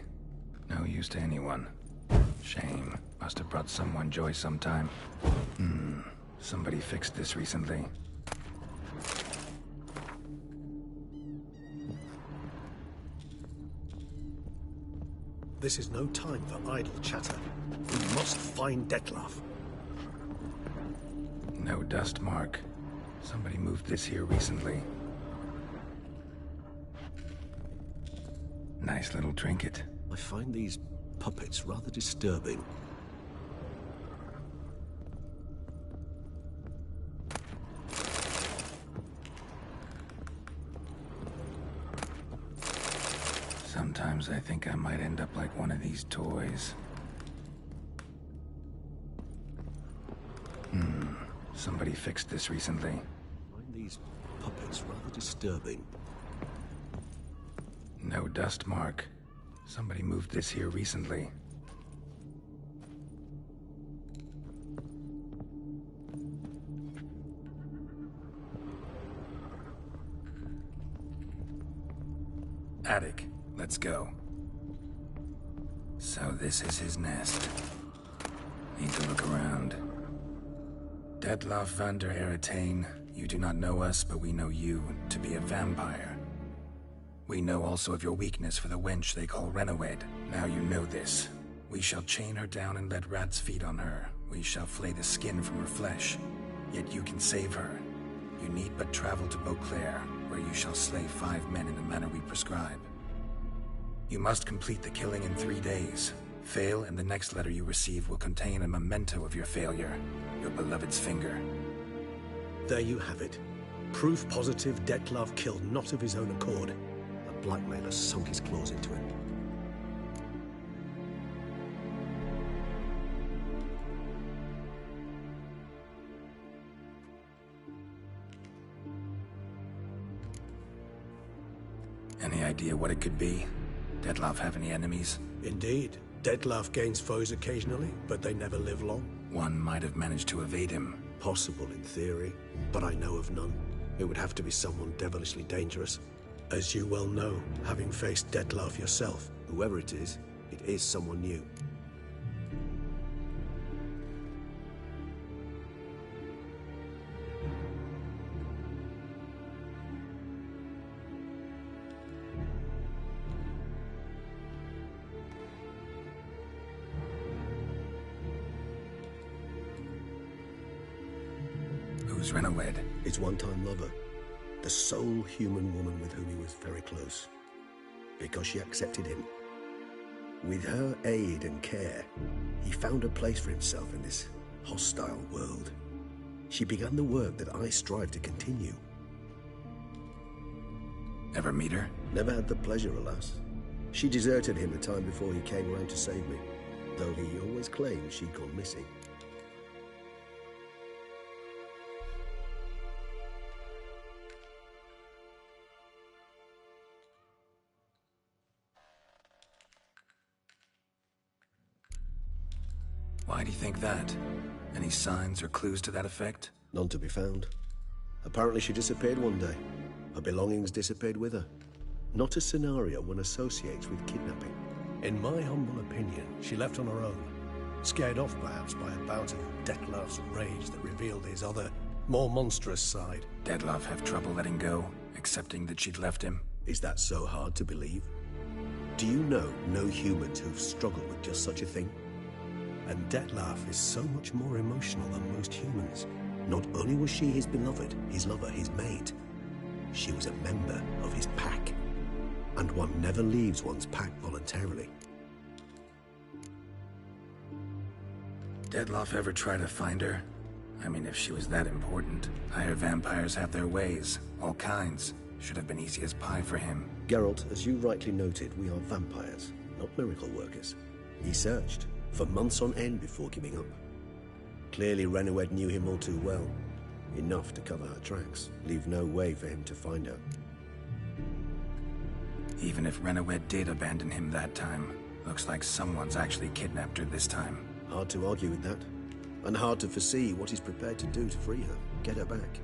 No use to anyone. Shame. Must have brought someone joy sometime. Somebody fixed this recently. This is no time for idle chatter. We must find Detlef. No dust mark. Somebody moved this here recently. Nice little trinket. I find these puppets rather disturbing. Sometimes I think I might end up like one of these toys. Somebody fixed this recently. I find these puppets rather disturbing. No dust mark. Somebody moved this here recently. Attic. Let's go. So this is his nest. Need to look around. Detlef van der Eretain, you do not know us, but we know you to be a vampire. We know also of your weakness for the wench they call Renawed. Now you know this. We shall chain her down and let rats feed on her. We shall flay the skin from her flesh. Yet you can save her. You need but travel to Beauclair, where you shall slay 5 men in the manner we prescribe. You must complete the killing in 3 days. Fail, and the next letter you receive will contain a memento of your failure. Your beloved's finger. There you have it. Proof positive Detlef killed not of his own accord. The blackmailer sunk his claws into him. Any idea what it could be? Detlef have any enemies? Indeed. Detlef gains foes occasionally, but they never live long. One might have managed to evade him. Possible in theory, but I know of none. It would have to be someone devilishly dangerous. As you well know, having faced Detlef yourself. Whoever it is someone new. Who's Renawed? His one-time lover. The sole human woman with whom he was very close. Because she accepted him. With her aid and care, he found a place for himself in this hostile world. She began the work that I strive to continue. Ever meet her? Never had the pleasure, alas. She deserted him the time before he came round to save me, though he always claimed she'd gone missing. Why do you think that? Any signs or clues to that effect? None to be found. Apparently she disappeared one day. Her belongings disappeared with her. Not a scenario one associates with kidnapping. In my humble opinion, she left on her own. Scared off perhaps by a bout of Detlef's rage that revealed his other, more monstrous side. Detlef have trouble letting go, accepting that she'd left him? Is that so hard to believe? Do you know no humans who've struggled with just such a thing? And Detlef is so much more emotional than most humans. Not only was she his beloved, his lover, his mate, she was a member of his pack. And one never leaves one's pack voluntarily. Dettlaff ever try to find her? I mean, if she was that important. Higher vampires have their ways. All kinds. Should have been easy as pie for him. Geralt, as you rightly noted, we are vampires, not miracle workers. He searched for months on end before giving up. Clearly, Renowed knew him all too well. Enough to cover her tracks, leave no way for him to find her. Even if Renowed did abandon him that time, looks like someone's actually kidnapped her this time. Hard to argue with that. And hard to foresee what he's prepared to do to free her, get her back.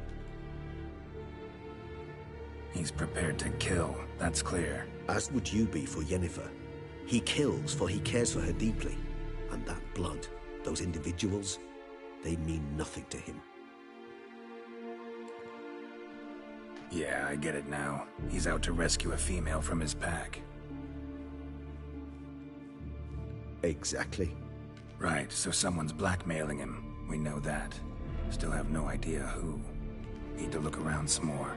He's prepared to kill, that's clear. As would you be for Yennefer. He kills for he cares for her deeply. And that blood, those individuals, they mean nothing to him. Yeah, I get it now. He's out to rescue a female from his pack. Exactly. Right, so someone's blackmailing him. We know that. Still have no idea who. Need to look around some more.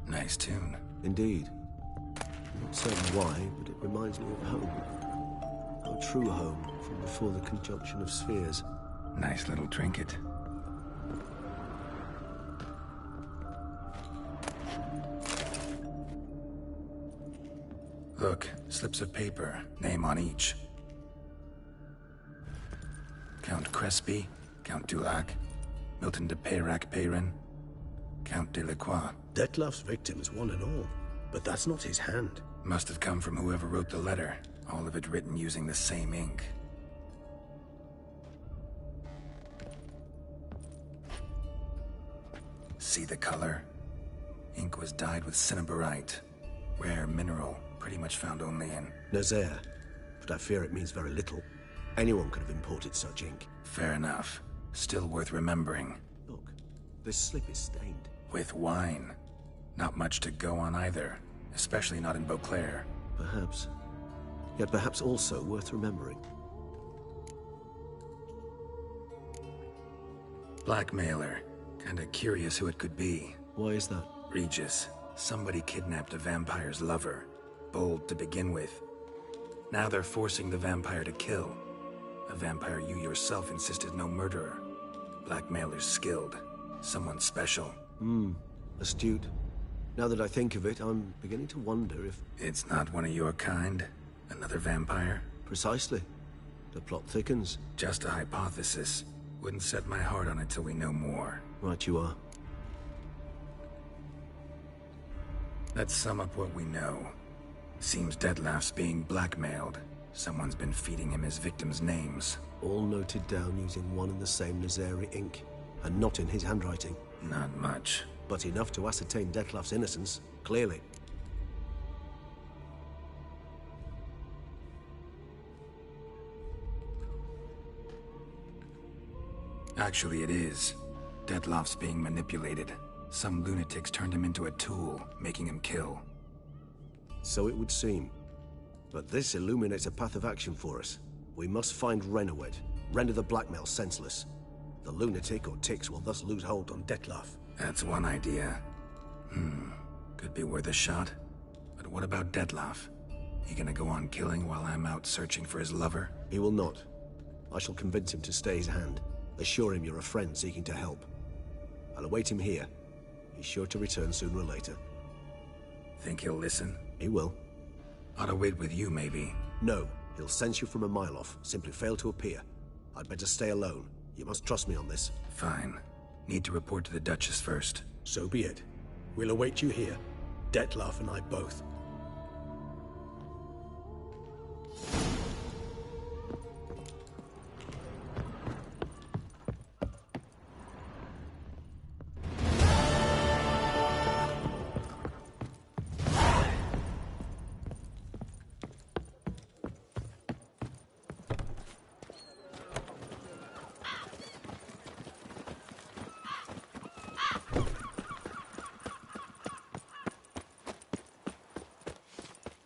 Nice tune. Indeed. Not certain why, but it reminds me of home. Our true home from before the conjunction of spheres. Nice little trinket. Look, slips of paper, name on each. Count Crespi, Count Dulac, Milton de Peyrac-Peyrin, Count Delacroix. Dettlaff's victims, one and all. But that's not his hand. Must have come from whoever wrote the letter. All of it written using the same ink. See the color? Ink was dyed with cinnabarite. Rare mineral, pretty much found only in Nazaire. But I fear it means very little. Anyone could have imported such ink. Fair enough. Still worth remembering. Look, this slip is stained. With wine. Not much to go on either. Especially not in Beauclair. Perhaps. Yet perhaps also worth remembering. Blackmailer. Kinda curious who it could be. Why is that? Regis. Somebody kidnapped a vampire's lover. Bold to begin with. Now they're forcing the vampire to kill. A vampire you yourself insisted no murderer. Blackmailer's skilled. Someone special. Astute. Now that I think of it, I'm beginning to wonder if... It's not one of your kind? Another vampire? Precisely. The plot thickens. Just a hypothesis. Wouldn't set my heart on it till we know more. Right you are. Let's sum up what we know. Seems Dettlaff's being blackmailed. Someone's been feeding him his victims' names. All noted down using one and the same Nazari ink. And not in his handwriting. Not much. But enough to ascertain Dettlaff's innocence, clearly. Actually, it is. Dettlaff's being manipulated. Some lunatics turned him into a tool, making him kill. So it would seem. But this illuminates a path of action for us. We must find Renowed, render the blackmail senseless. The lunatic or ticks will thus lose hold on Dettlaff. That's one idea. Could be worth a shot. But what about Dettlaff? He gonna go on killing while I'm out searching for his lover? He will not. I shall convince him to stay his hand. Assure him you're a friend seeking to help. I'll await him here. He's sure to return sooner or later. Think he'll listen? He will. Ought to wait with you, maybe. No. He'll sense you from a mile off. Simply fail to appear. I'd better stay alone. You must trust me on this. Fine. Need to report to the Duchess first. So be it. We'll await you here. Dettlaff and I both.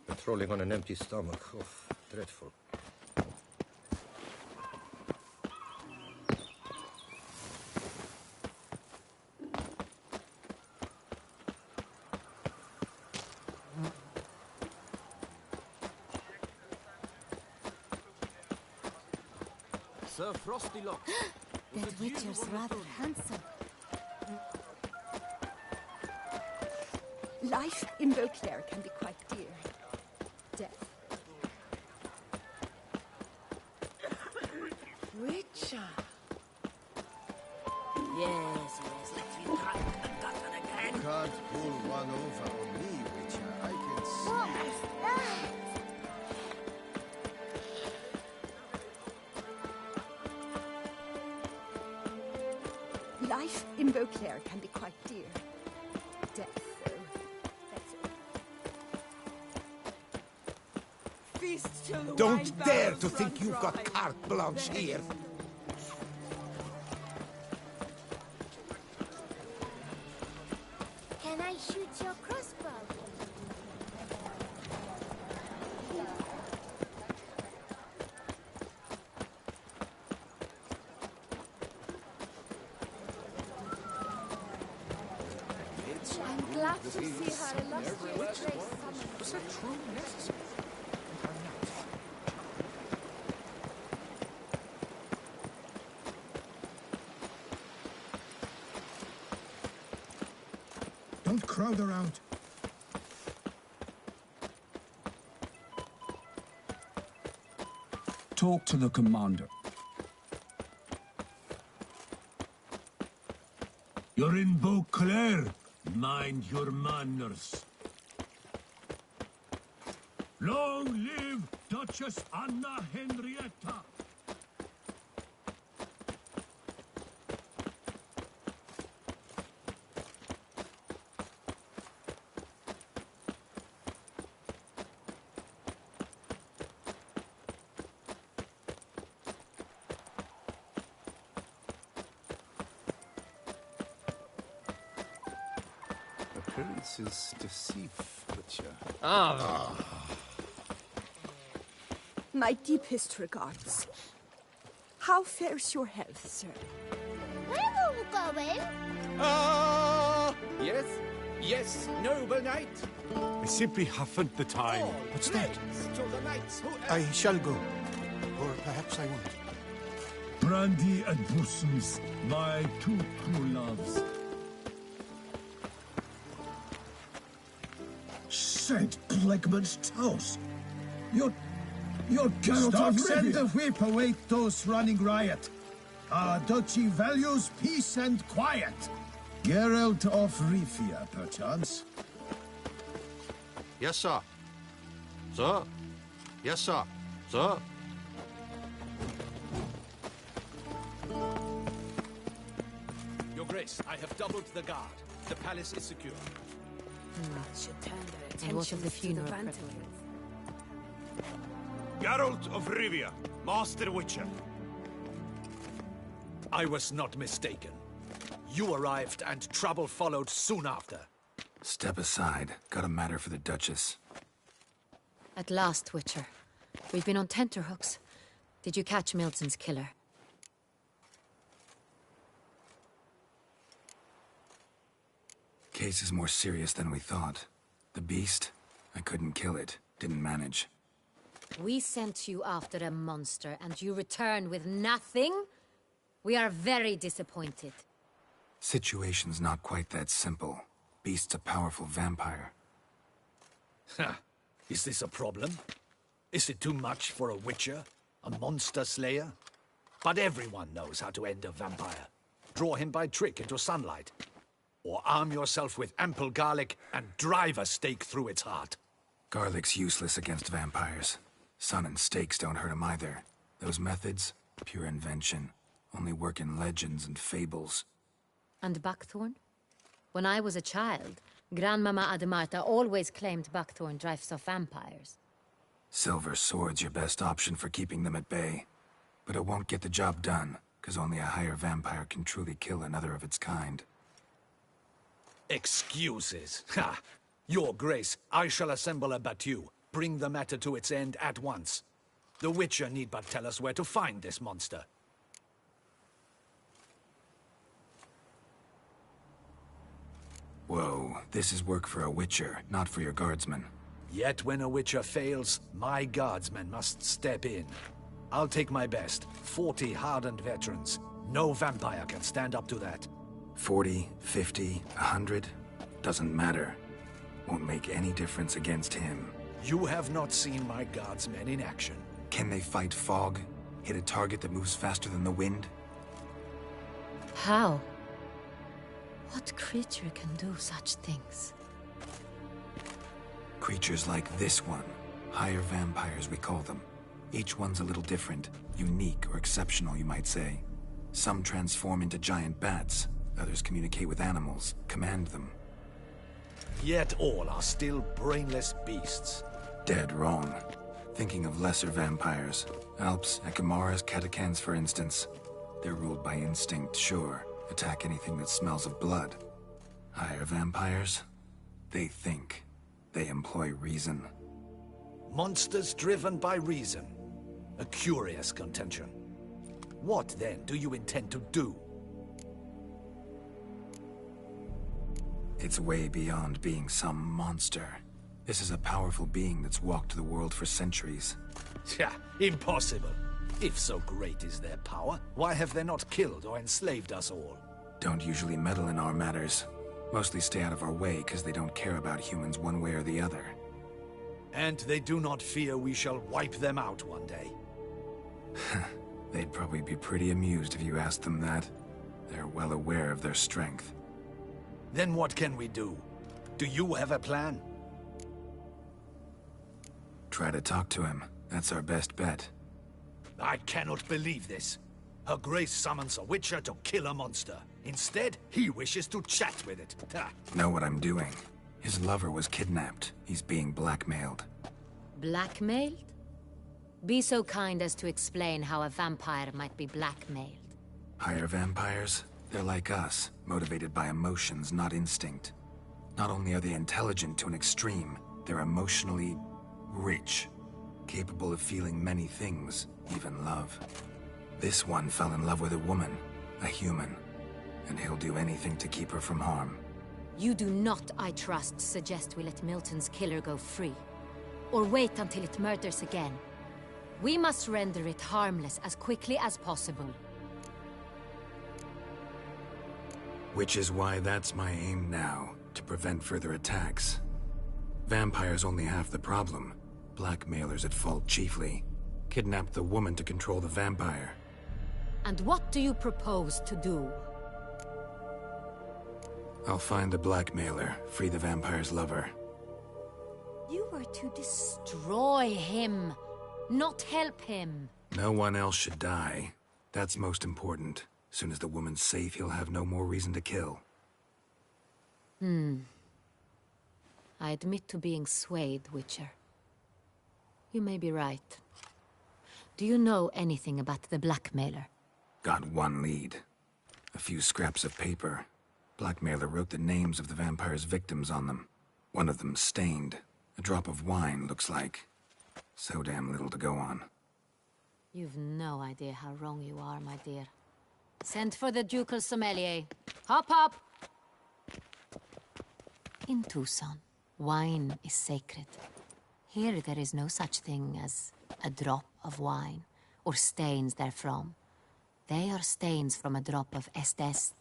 Patrolling on an empty stomach. Oh, dreadful. Sir Frostylocks. That Witcher's rather handsome. Life in Beauclair can be quite dear. Death. Witcher. Yes, let's be drunk and gutter again. Can't pull one over on me, Witcher. I can see. What is that? Life in Beauclair can be quite dear. Death, though. That's it. Feast till the Don't wine dare barrels to think run you've dry. got carte blanche here. Can I shoot your crossbow? I'm glad to see her illustrious grace summoned. Was that truly necessary? Don't crowd around. Talk to the commander. You're in Beauclair. Mind your manners. Long live Duchess Anna Henrietta! Appearances deceive, Witcher. My deepest regards. How fares your health, sir? Where are we going? Yes, noble knight. I simply haven't the time. What's that? To the knights who... I shall go. Or perhaps I won't. Brandy and bosoms, my two true loves. Saint Blegman's toast. You're Geralt Stop, of Rivia. send the whip, await those running riot. Our duchy values peace and quiet. Geralt of Rivia, perchance. Yes, sir. Sir. Yes, sir. Sir. Your Grace, I have doubled the guard. The palace is secure. That should turn their And what of attention the to funeral the Vantage. Geralt of Rivia, Master Witcher. I was not mistaken. You arrived and trouble followed soon after. Step aside. Got a matter for the Duchess. At last, Witcher. We've been on tenterhooks. Did you catch Milton's killer? Case is more serious than we thought. The beast? I couldn't kill it. Didn't manage. We sent you after a monster, and you return with nothing? We are very disappointed. Situation's not quite that simple. Beast's a powerful vampire. Ha! Is this a problem? Is it too much for a witcher? A monster slayer? But everyone knows how to end a vampire. Draw him by trick into sunlight. Or arm yourself with ample garlic and drive a stake through its heart. Garlic's useless against vampires. Sun and stakes don't hurt him either. Those methods, pure invention. Only work in legends and fables. And buckthorn? When I was a child, Grandmama Ademarta always claimed buckthorn drives off vampires. Silver sword's your best option for keeping them at bay. But it won't get the job done, because only a higher vampire can truly kill another of its kind. Excuses. Ha! Your Grace, I shall assemble a battue. Bring the matter to its end at once. The Witcher need but tell us where to find this monster. Whoa, this is work for a Witcher, not for your guardsmen. Yet when a Witcher fails, my guardsmen must step in. I'll take my best. 40 hardened veterans. No vampire can stand up to that. 40, 50, 100? Doesn't matter. Won't make any difference against him. You have not seen my guardsmen in action. Can they fight fog? Hit a target that moves faster than the wind? How? What creature can do such things? Creatures like this one. Higher vampires, we call them. Each one's a little different. Unique or exceptional, you might say. Some transform into giant bats. Others communicate with animals, command them. Yet all are still brainless beasts. Dead wrong. Thinking of lesser vampires. Alps, Ekamaras, Catechans, for instance. They're ruled by instinct, sure. Attack anything that smells of blood. Higher vampires? They think. They employ reason. Monsters driven by reason. A curious contention. What, then, do you intend to do? It's way beyond being some monster. This is a powerful being that's walked the world for centuries. Yeah, impossible. If so great is their power, why have they not killed or enslaved us all? Don't usually meddle in our matters. Mostly stay out of our way because they don't care about humans one way or the other. And they do not fear we shall wipe them out one day. They'd probably be pretty amused if you asked them that. They're well aware of their strength. Then what can we do? Do you have a plan? Try to talk to him. That's our best bet. I cannot believe this. Her Grace summons a witcher to kill a monster. Instead, he wishes to chat with it. Ha. Know what I'm doing. His lover was kidnapped. He's being blackmailed. Blackmailed? Be so kind as to explain how a vampire might be blackmailed. Higher vampires? They're like us, motivated by emotions, not instinct. Not only are they intelligent to an extreme, they're emotionally rich, capable of feeling many things, even love. This one fell in love with a woman, a human, and he'll do anything to keep her from harm. You do not, I trust, suggest we let Milton's killer go free. Or wait until it murders again. We must render it harmless as quickly as possible. Which is why that's my aim now, to prevent further attacks. Vampires only half the problem. Blackmailers at fault chiefly. Kidnapped the woman to control the vampire. And what do you propose to do? I'll find the blackmailer, free the vampire's lover. You were to destroy him, not help him. No one else should die. That's most important. Soon as the woman's safe, he'll have no more reason to kill. I admit to being swayed, Witcher. You may be right. Do you know anything about the blackmailer? Got one lead. A few scraps of paper. Blackmailer wrote the names of the vampire's victims on them. One of them stained. A drop of wine, looks like. So damn little to go on. You've no idea how wrong you are, my dear. Send for the ducal sommelier. Hop, hop! In Tucson, wine is sacred. Here there is no such thing as a drop of wine, or stains therefrom. They are stains from a drop of Est,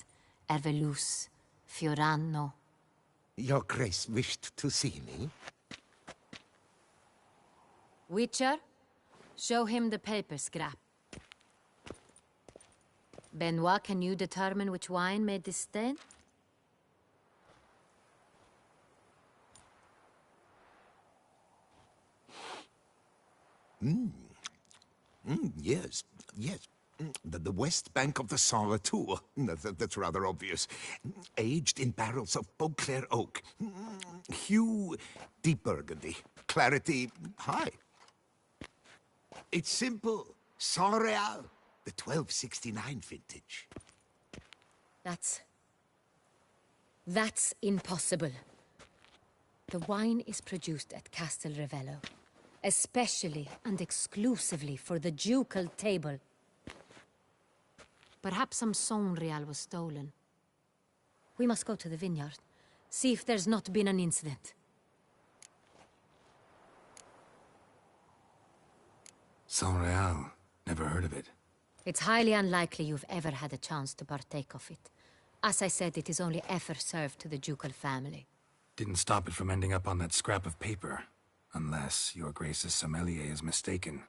Ervelus, Fiorano. Your Grace wished to see me? Witcher, show him the paper scrap. Benoit, can you determine which wine made this stain? Yes, yes. The west bank of the Saint Latour. That's rather obvious. Aged in barrels of Beauclair oak. Hue, deep burgundy. Clarity, high. It's simple. Saint Real, the 1269 vintage. That's impossible. The wine is produced at Castel Revello, especially and exclusively for the ducal table. Perhaps some Saint Real was stolen. We must go to the vineyard, see if there's not been an incident. Saint Real. Never heard of it. It's highly unlikely you've ever had a chance to partake of it. As I said, it is only ever served to the ducal family. Didn't stop it from ending up on that scrap of paper. Unless your Grace's sommelier is mistaken.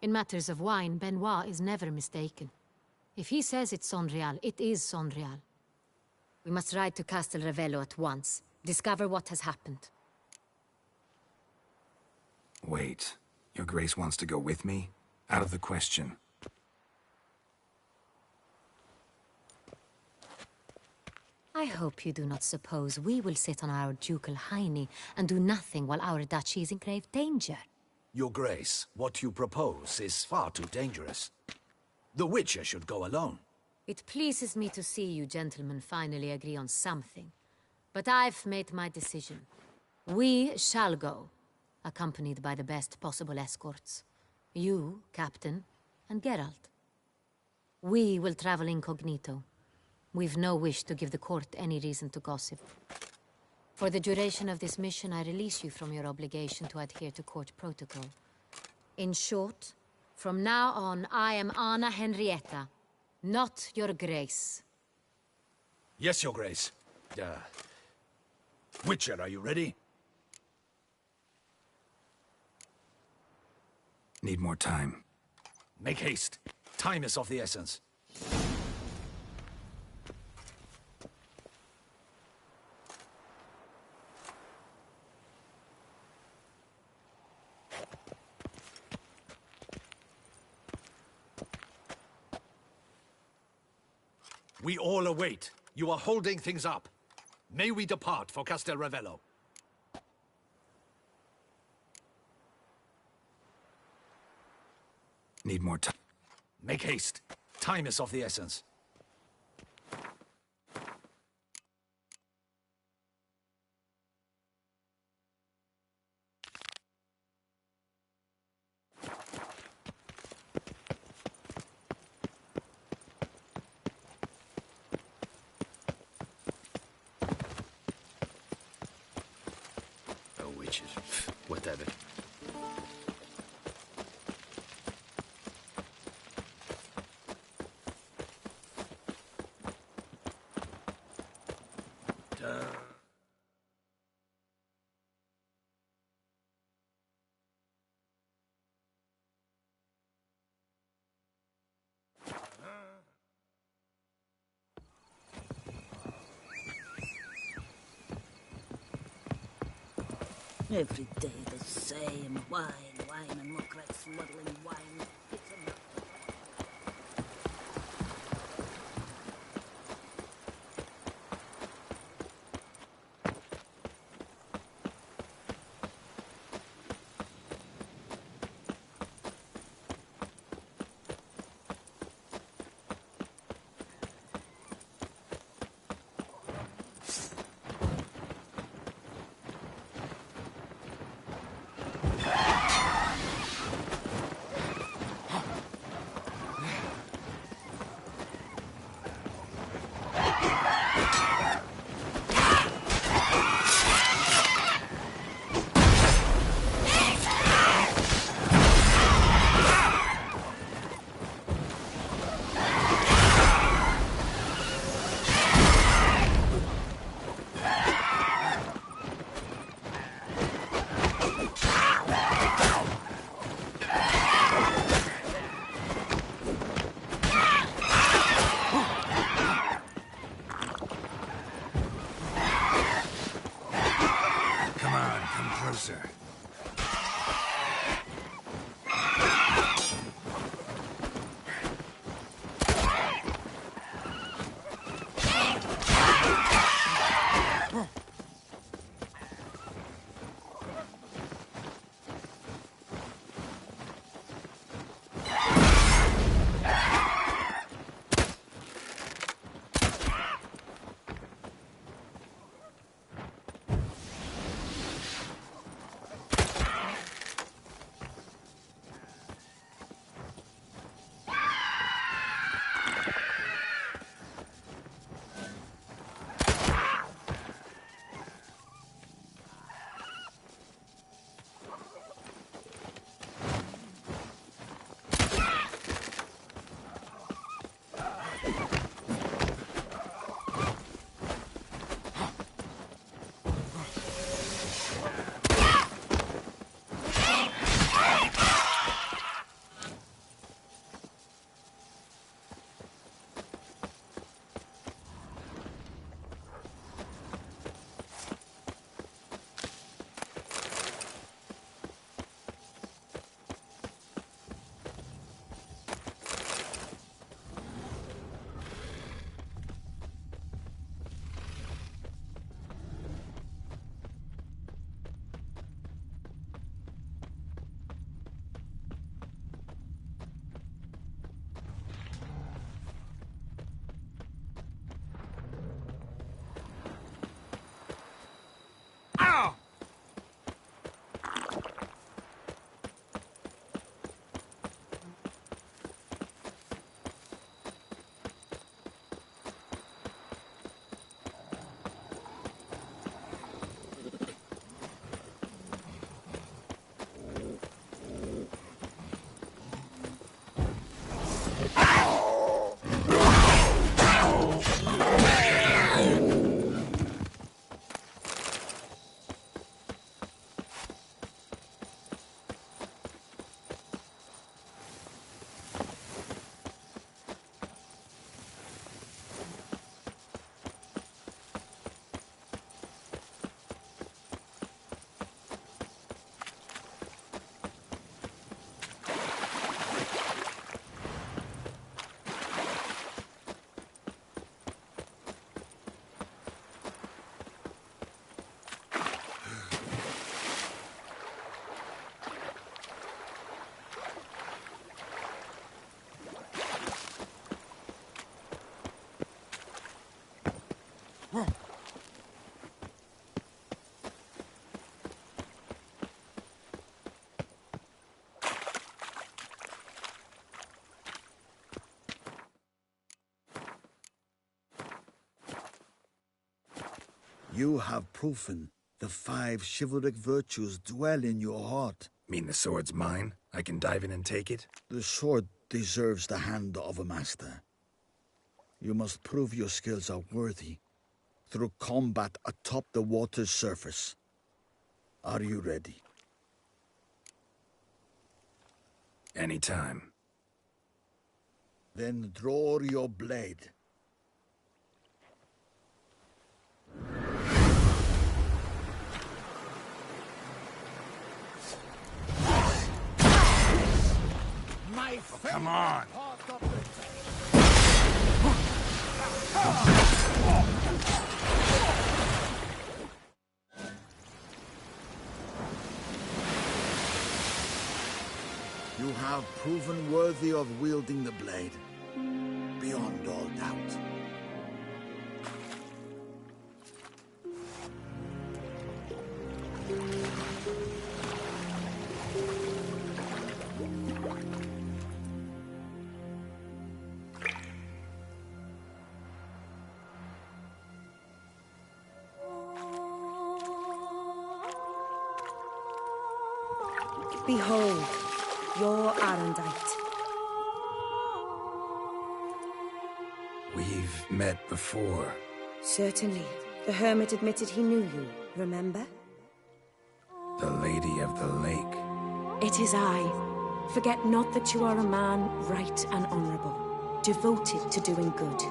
In matters of wine, Benoit is never mistaken. If he says it's Sonreal, it is Sonreal. We must ride to Castel Revello at once. Discover what has happened. Wait. Your Grace wants to go with me? Out of the question. I hope you do not suppose we will sit on our ducal hiney and do nothing while our duchy is in grave danger. Your Grace, what you propose is far too dangerous. The Witcher should go alone. It pleases me to see you gentlemen finally agree on something. But I've made my decision. We shall go, accompanied by the best possible escorts. You, Captain, and Geralt. We will travel incognito. We've no wish to give the court any reason to gossip. For the duration of this mission, I release you from your obligation to adhere to court protocol. In short, from now on, I am Anna Henrietta, not your Grace. Yes, Your Grace. Witcher, are you ready? Need more time. Make haste. Time is of the essence. We all await. You are holding things up. May we depart for Castel Revello? Need more time. Make haste. Time is of the essence. Whatever. Every day the same. Wine, and look like smuggling wine. It's enough. You have proven the 5 chivalric virtues dwell in your heart. Mean the sword's mine? I can dive in and take it? The sword deserves the hand of a master. You must prove your skills are worthy through combat atop the water's surface. Are you ready? Anytime. Then draw your blade. Oh, come on! You have proven worthy of wielding the blade, beyond all doubt. Behold, your Arendite. We've met before. Certainly. The hermit admitted he knew you, remember? The Lady of the Lake. It is I. Forget not that you are a man right and honorable, devoted to doing good.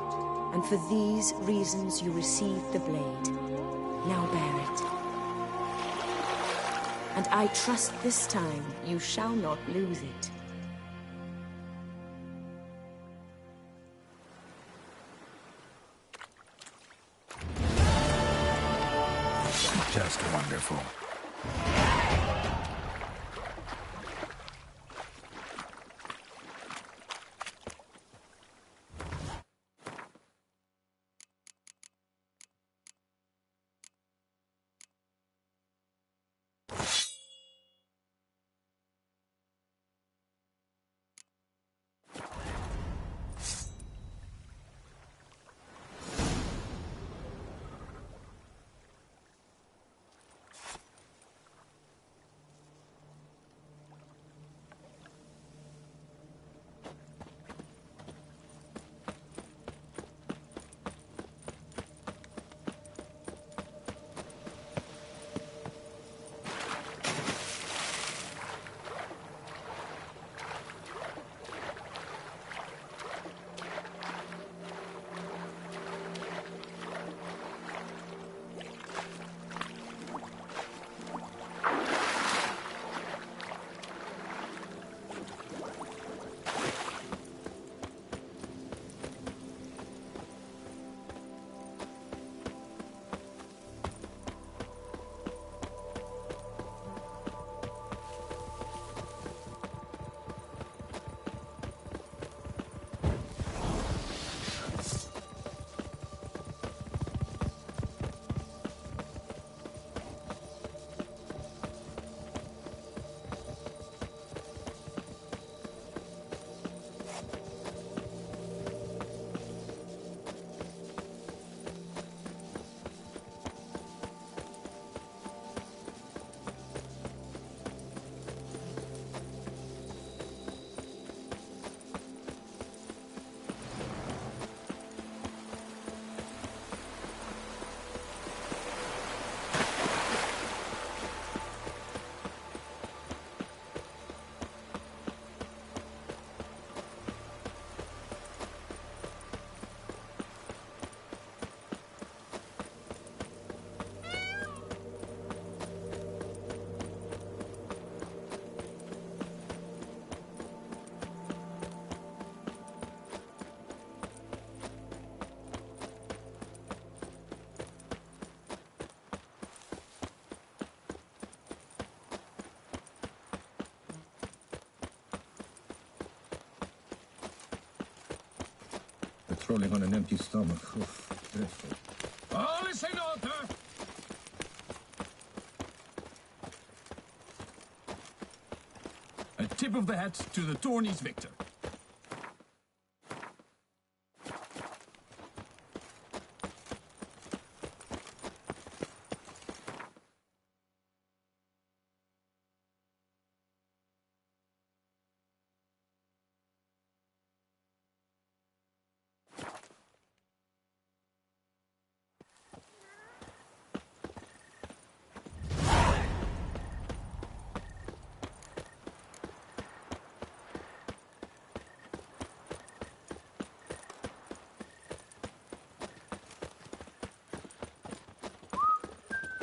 And for these reasons you received the blade. Now bear it. And I trust this time you shall not lose it. Just wonderful. Patrolling on an empty stomach. Oof, dreadful. All is in order. A tip of the hat to the tourney's victor.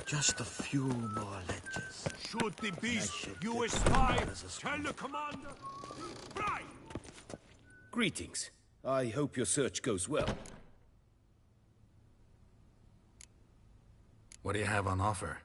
Just a few more ledges. Shoot the beast, you spy! Tell the commander! Fly! Greetings. I hope your search goes well. What do you have on offer?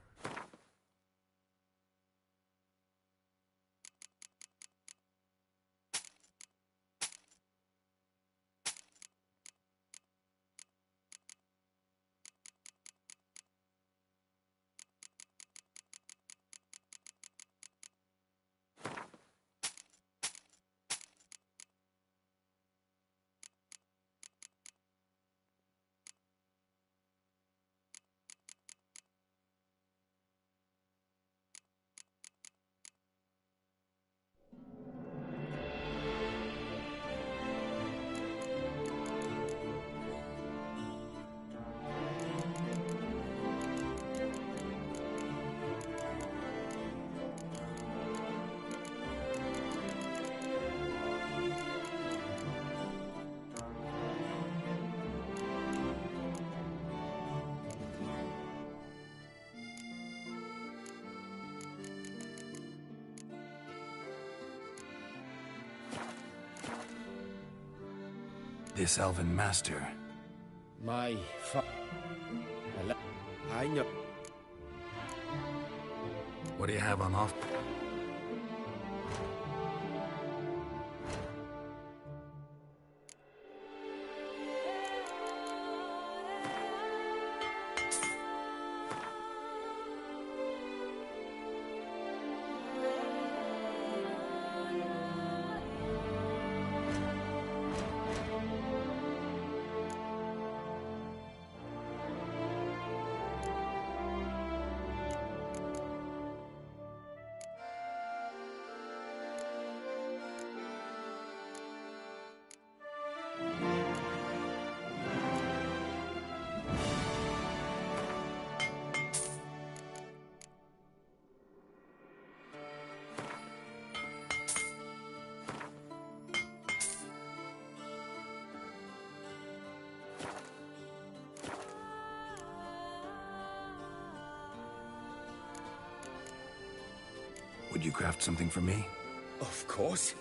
This elven master. I know. What do you have on offer? Would you craft something for me? Of course.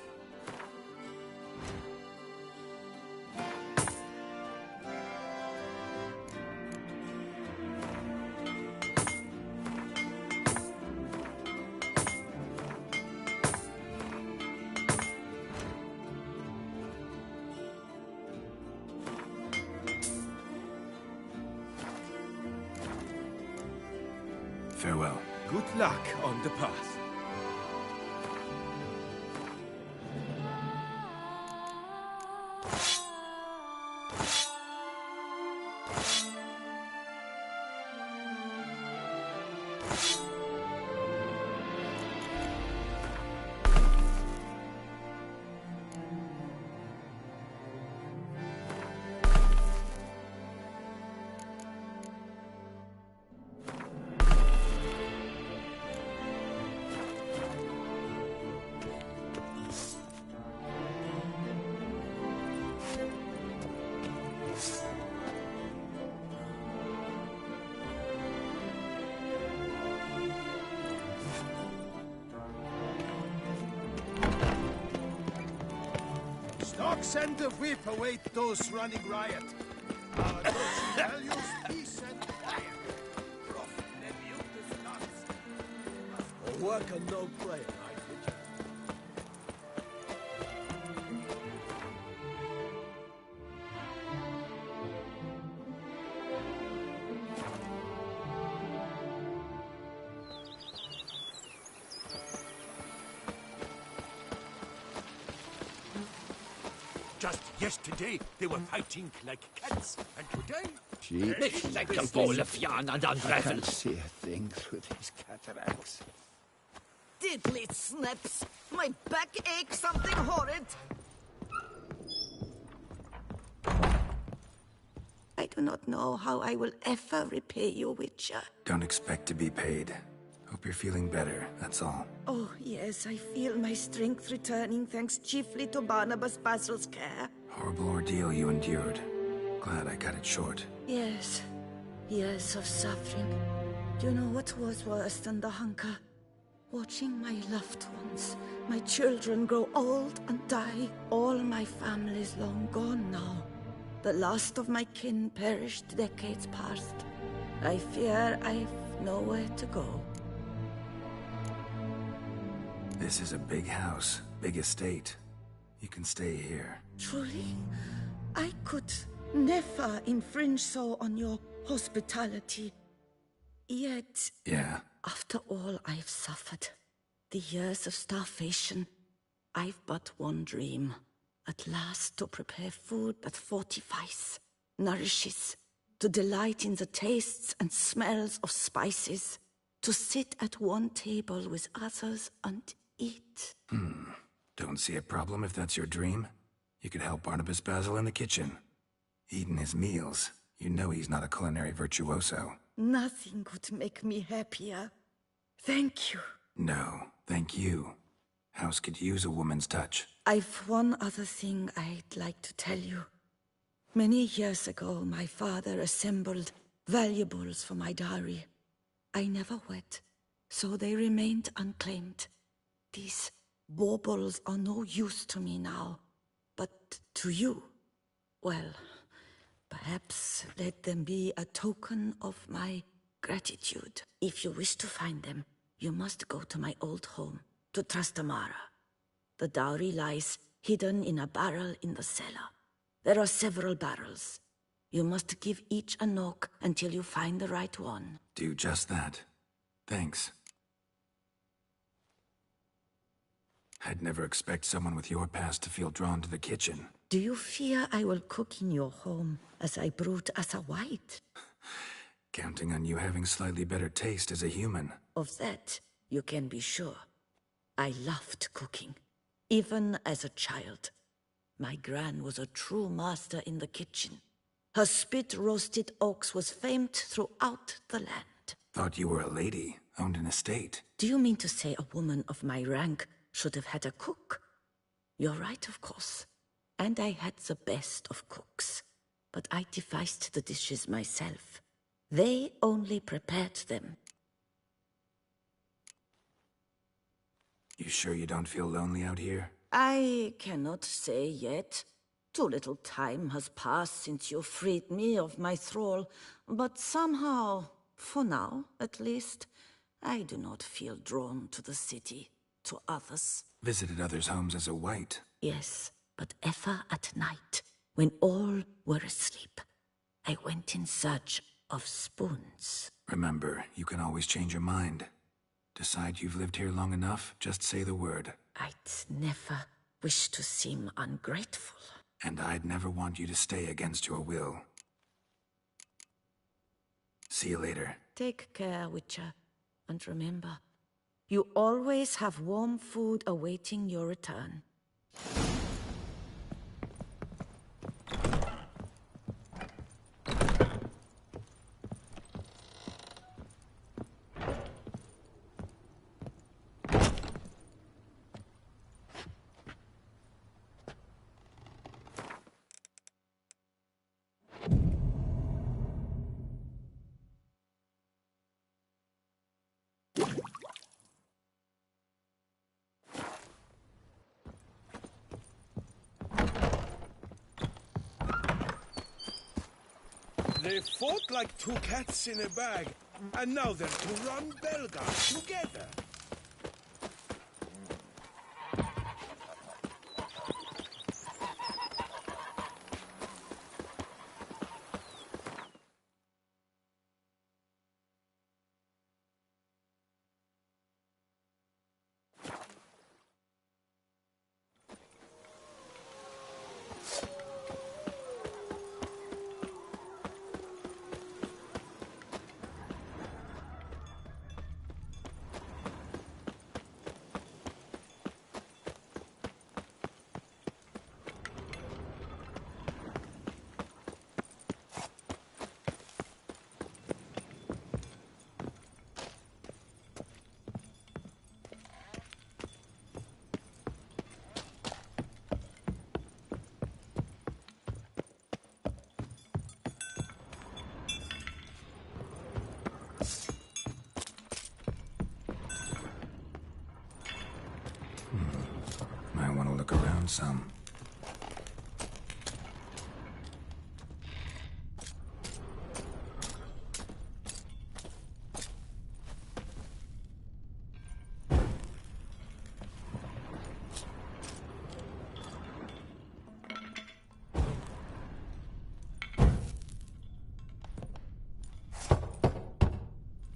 Farewell. Good luck on the path. Send the whip await those running riot. Our values peace and quiet. Or work and no play. Just yesterday, they were fighting like cats, and today... Jeez. Like a bowl of yarn and I unravel. can't see a thing through these cataracts. Diddly snaps! My back aches something horrid! I do not know how I will ever repay you, Witcher. Don't expect to be paid. Hope you're feeling better, that's all. Oh, yes, I feel my strength returning thanks chiefly to Barnabas Basil's care. Horrible ordeal you endured. Glad I cut it short. Yes, years of suffering. Do you know what was worse than the hunger? Watching my loved ones, my children grow old and die. All my family's long gone now. The last of my kin perished decades past. I fear I've nowhere to go. This is a big house, big estate. You can stay here. Truly? I could never infringe so on your hospitality. Yet... Yeah? After all I've suffered, the years of starvation, I've but one dream. At last to prepare food that fortifies, nourishes, to delight in the tastes and smells of spices, to sit at one table with others and eat. Don't see a problem if that's your dream. You could help Barnabas Basil in the kitchen. Eating his meals. You know he's not a culinary virtuoso. Nothing could make me happier. Thank you. No, thank you. House could use a woman's touch. I've one other thing I'd like to tell you. Many years ago, my father assembled valuables for my dowry. I never wed, so they remained unclaimed. These baubles are no use to me now, but to you, well, perhaps let them be a token of my gratitude. If you wish to find them, you must go to my old home, to Trastamara. The dowry lies hidden in a barrel in the cellar. There are several barrels. You must give each a knock until you find the right one. Do just that. Thanks. I'd never expect someone with your past to feel drawn to the kitchen. Do you fear I will cook in your home as I brewed as a white? Counting on you having slightly better taste as a human. Of that, you can be sure. I loved cooking, even as a child. My gran was a true master in the kitchen. Her spit-roasted ox was famed throughout the land. Thought you were a lady, owned an estate. Do you mean to say a woman of my rank should have had a cook? You're right, of course. And I had the best of cooks. But I devised the dishes myself. They only prepared them. You sure you don't feel lonely out here? I cannot say yet. Too little time has passed since you freed me of my thrall, but somehow, for now at least, I do not feel drawn to the city, to others. Visited others' homes as a white? Yes, but ever at night, when all were asleep, I went in search of spoons. Remember, you can always change your mind. Decide you've lived here long enough, just say the word. I'd never wish to seem ungrateful. And I'd never want you to stay against your will. See you later. Take care, Witcher. And remember, you always have warm food awaiting your return. They fought like two cats in a bag, and now they're to run Belgard together. found some.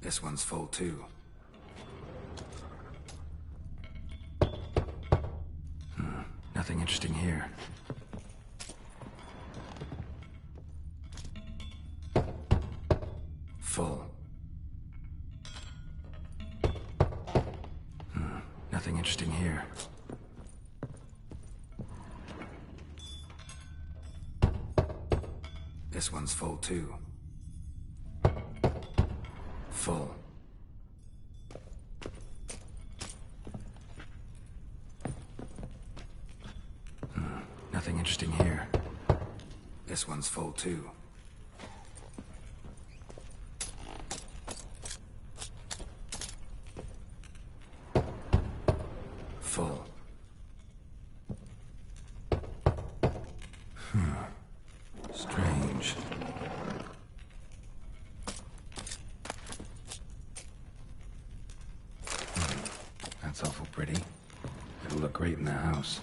This one's full too. Nothing interesting here. Full. Nothing interesting here. This one's full too. Full. Nothing interesting here. This one's full too. Full. Strange. That's awful pretty. It'll look great in the house.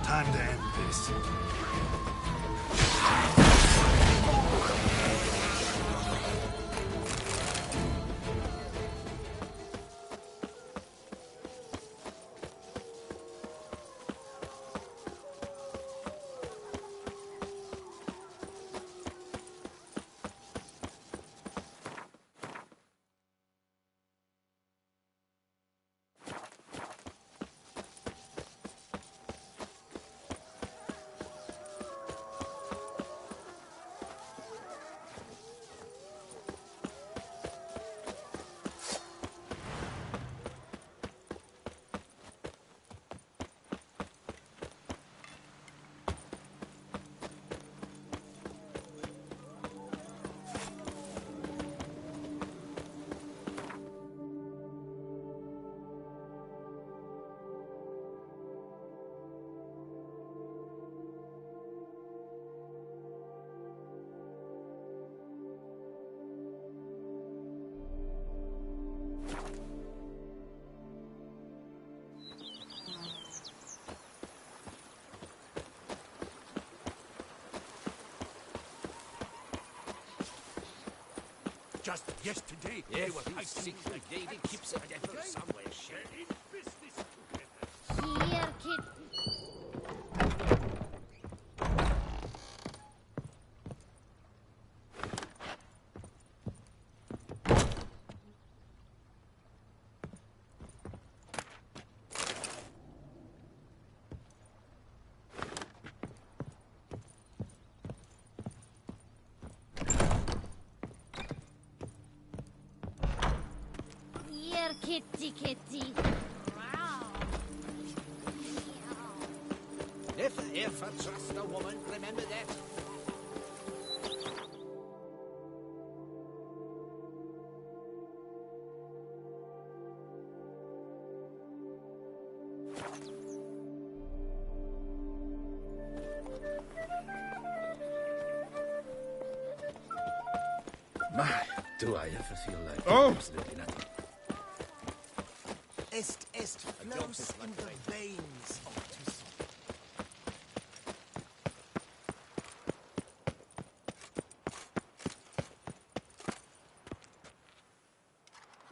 Time to end this. Just yesterday, they were fighting. David keeps a devil somewhere. In business. Here, kid. Here, kitty, kitty. If I trust a woman, remember that. My, do I ever feel like Oh! absolutely nothing. Est flows in the veins of Tucson.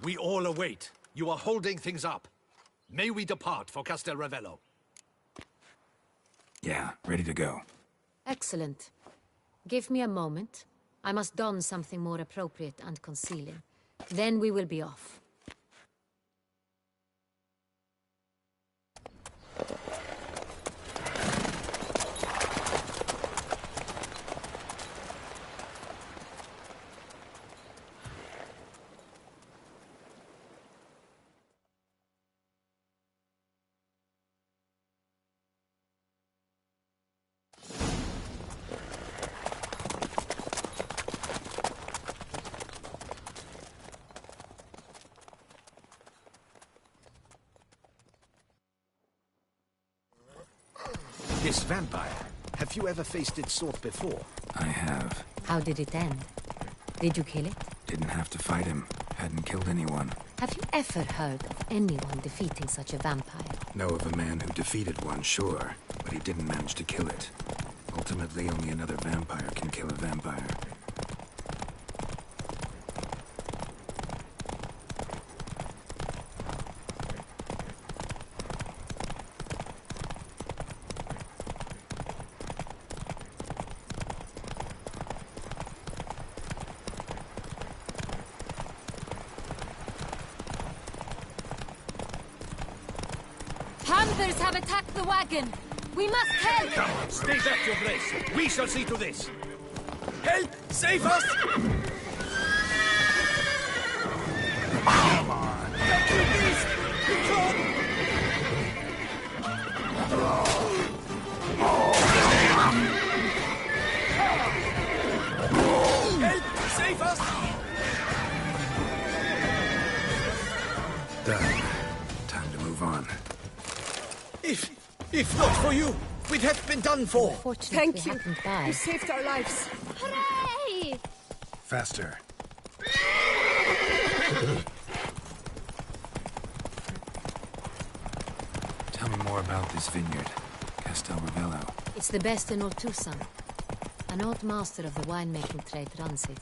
We all await. You are holding things up. May we depart for Castel Ravello? Yeah, ready to go. Excellent. Give me a moment. I must don something more appropriate and concealing. Then we will be off. This vampire, have you ever faced its sort before? I have. How did it end? Did you kill it? Didn't have to fight him. Hadn't killed anyone. Have you ever heard of anyone defeating such a vampire? Know of a man who defeated one, sure, but he didn't manage to kill it. Ultimately, only another vampire can kill a vampire. Panthers have attacked the wagon! We must help! Come, stay back, Your Grace. We shall see to this. Help! Save us! Come on! Thank you, beast! Help! Save us! Done. Time to move on. If not for you, we'd have been done for. Thank you. You saved our lives. Hooray! Faster. Tell me more about this vineyard, Castel Ravello. It's the best in all Tucson. An old master of the winemaking trade runs it.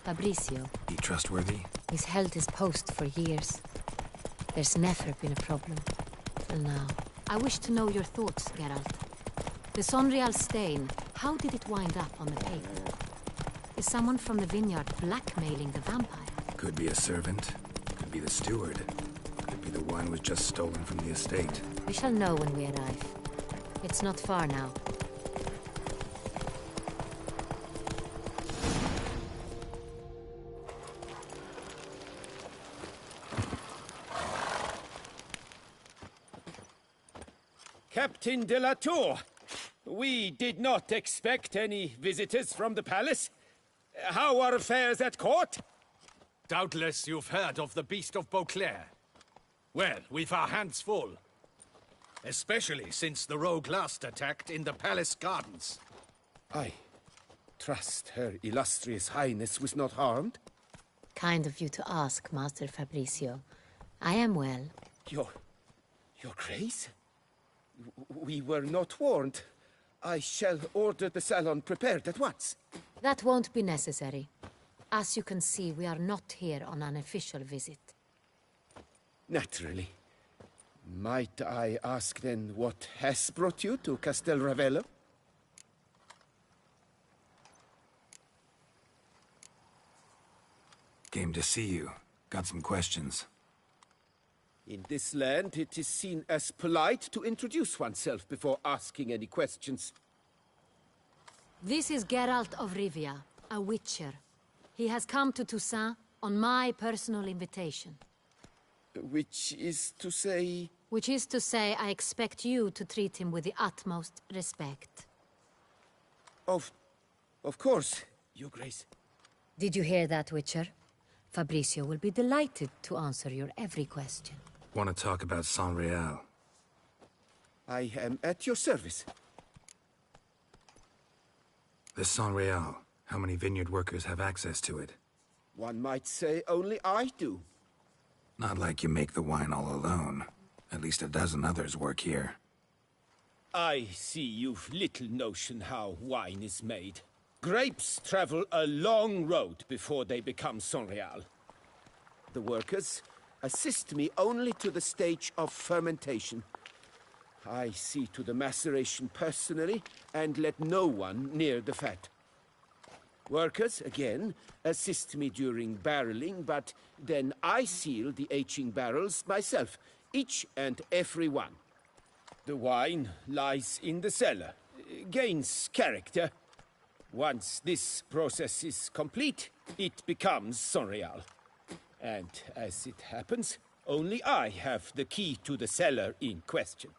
Fabricio. He trustworthy? He's held his post for years. There's never been a problem. Till now. I wish to know your thoughts, Geralt. The Sonreal stain, how did it wind up on the paper? Is someone from the vineyard blackmailing the vampire? Could be a servant. Could be the steward. Could be the wine was just stolen from the estate. We shall know when we arrive. It's not far now. Captain de la Tour, we did not expect any visitors from the palace. How are affairs at court? Doubtless you've heard of the Beast of Beauclair. Well, we've our hands full. Especially since the rogue last attacked in the palace gardens. I trust Her Illustrious Highness was not harmed? Kind of you to ask, Master Fabricio. I am well. Your Grace? We were not warned. I shall order the salon prepared at once. That won't be necessary. As you can see, we are not here on an official visit. Naturally. Might I ask then what has brought you to Castel Ravello? Came to see you. Got some questions. In this land, it is seen as polite to introduce oneself before asking any questions. This is Geralt of Rivia, a witcher. He has come to Toussaint on my personal invitation. Which is to say... Which is to say, I expect you to treat him with the utmost respect. Of course, Your Grace. Did you hear that, Witcher? Fabricio will be delighted to answer your every question. Want to talk about Sonreal? I am at your service. This Sonreal, how many vineyard workers have access to it? One might say only I do. Not like you make the wine all alone. At least a dozen others work here. I see you've little notion how wine is made. Grapes travel a long road before they become Sonreal. The workers assist me only to the stage of fermentation. I see to the maceration personally and let no one near the fat. Workers, again, assist me during barreling, but then I seal the aging barrels myself, each and every one. The wine lies in the cellar, gains character. Once this process is complete, it becomes Sonreal. And as it happens, only I have the key to the cellar in question.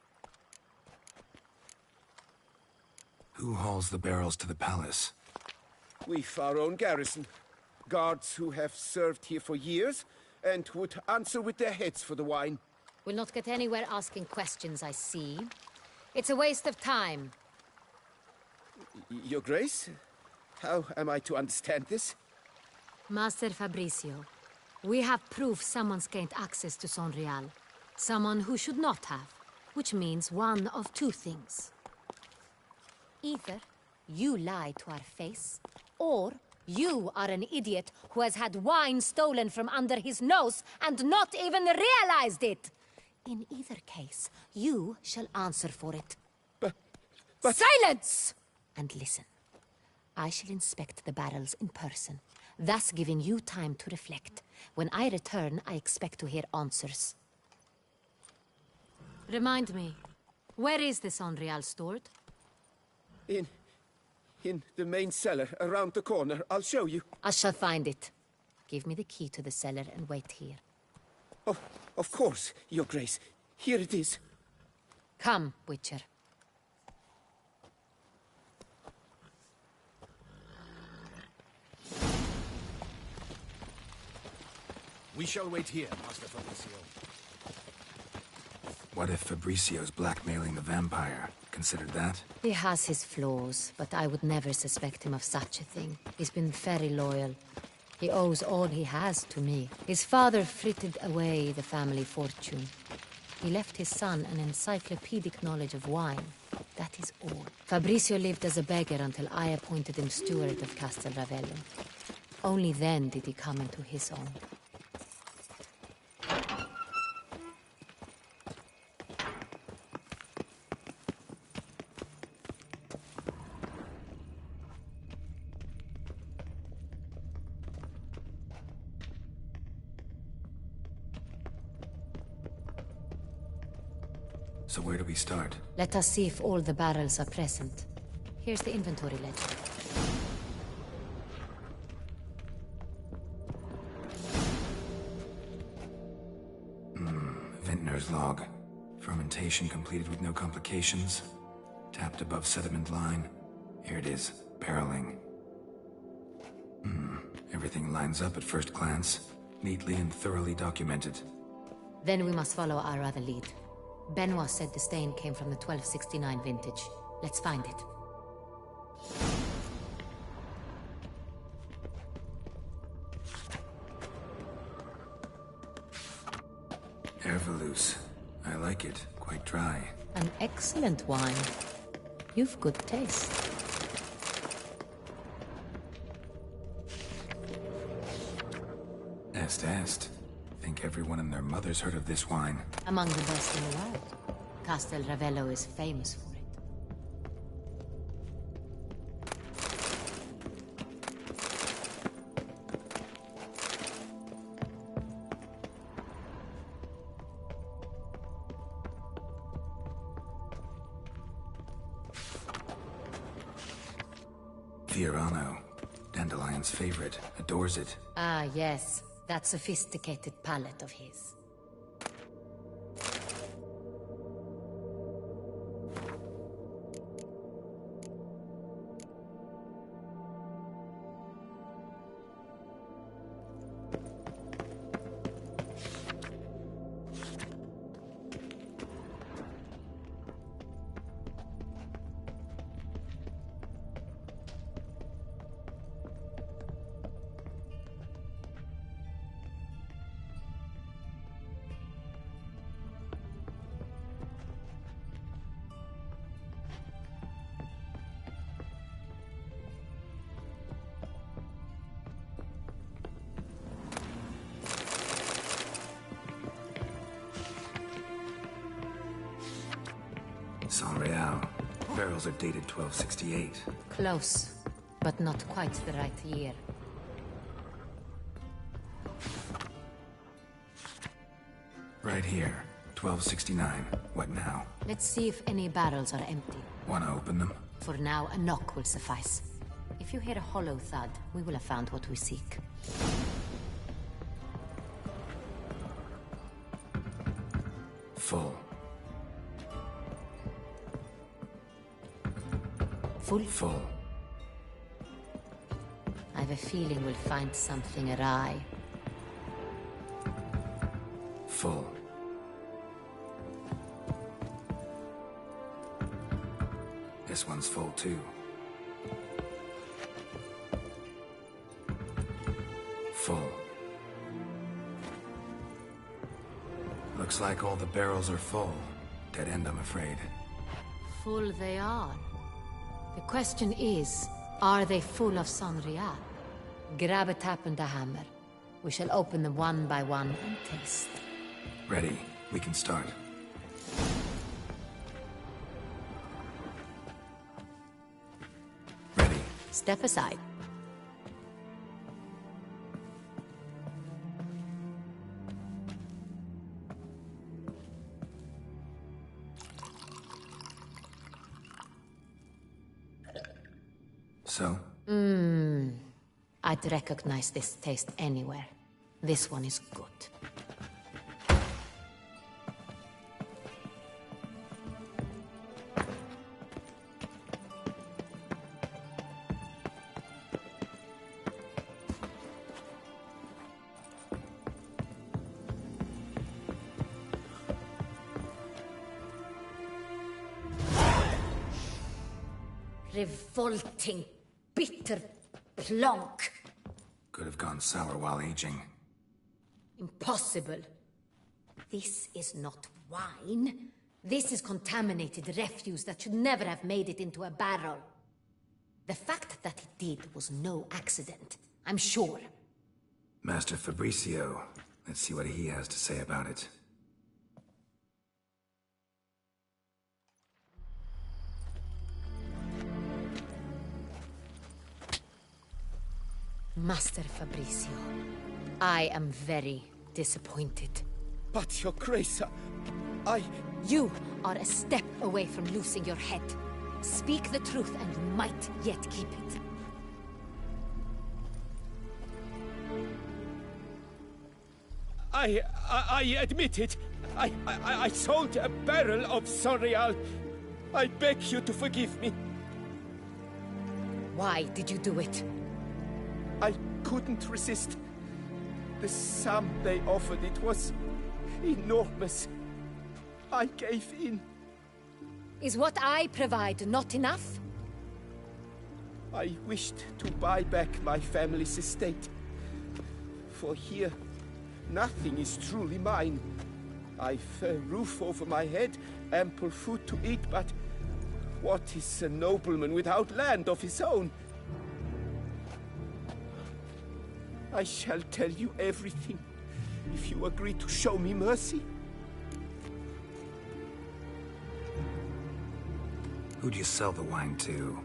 Who hauls the barrels to the palace? We've our own garrison. Guards who have served here for years and would answer with their heads for the wine. We'll not get anywhere asking questions, I see. It's a waste of time. Your Grace? How am I to understand this? Master Fabricio, we have proof someone's gained access to Sonreal. Someone who should not have. Which means one of two things. Either you lie to our face, or you are an idiot who has had wine stolen from under his nose and not even realized it. In either case, you shall answer for it. But... Silence! And listen. I shall inspect the barrels in person, thus giving you time to reflect. When I return, I expect to hear answers. Remind me, where is this Sonreal stored? In the main cellar, around the corner. I'll show you. I shall find it. Give me the key to the cellar and wait here. Oh, of course, Your Grace. Here it is. Come, Witcher. We shall wait here, Master Fabricio. What if Fabricio's blackmailing the vampire? Considered that? He has his flaws, but I would never suspect him of such a thing. He's been very loyal. He owes all he has to me. His father frittered away the family fortune. He left his son an encyclopedic knowledge of wine. That is all. Fabricio lived as a beggar until I appointed him steward of Castel Ravello. Only then did he come into his own. So where do we start? Let us see if all the barrels are present. Here's the inventory ledger. Vintner's log. Fermentation completed with no complications. Tapped above sediment line. Here it is. Barreling. Everything lines up at first glance. Neatly and thoroughly documented. Then we must follow our other lead. Benoit said the stain came from the 1269 vintage. Let's find it. Herveloos. I like it. Quite dry. An excellent wine. You've good taste. Est. Think everyone and their mother's heard of this wine. Among the best in the world. Castel Ravello is famous for it. Fiorano. Dandelion's favorite. Adores it. Ah, yes. That sophisticated palate of his. Sonreal. Barrels are dated 1268. Close, but not quite the right year. Right here. 1269. What now? Let's see if any barrels are empty. Wanna open them? For now, a knock will suffice. If you hear a hollow thud, we will have found what we seek. Full. Full? Full. I have a feeling we'll find something awry. Full. This one's full too. Full. Looks like all the barrels are full. Dead end, I'm afraid. Full they are. The question is, are they full of Sonreal? Grab a tap and a hammer. We shall open them one by one and taste. Ready. We can start. Ready. Step aside. So? I'd recognize this taste anywhere. This one is good. Revolting, bitter plonk. Could have gone sour while aging. Impossible. This is not wine. This is contaminated refuse that should never have made it into a barrel. The fact that it did was no accident, I'm sure. Master Fabricio. Let's see what he has to say about it. Master Fabricio, I am very disappointed. But, Your Grace, You are a step away from losing your head. Speak the truth and you might yet keep it. I admit it. I sold a barrel of Sonreal. I beg you to forgive me. Why did you do it? I couldn't resist. The sum they offered, it was enormous. I gave in. Is what I provide not enough? I wished to buy back my family's estate. For here, nothing is truly mine. I've a roof over my head, ample food to eat, but what is a nobleman without land of his own? I shall tell you everything, if you agree to show me mercy. Who'd you sell the wine to?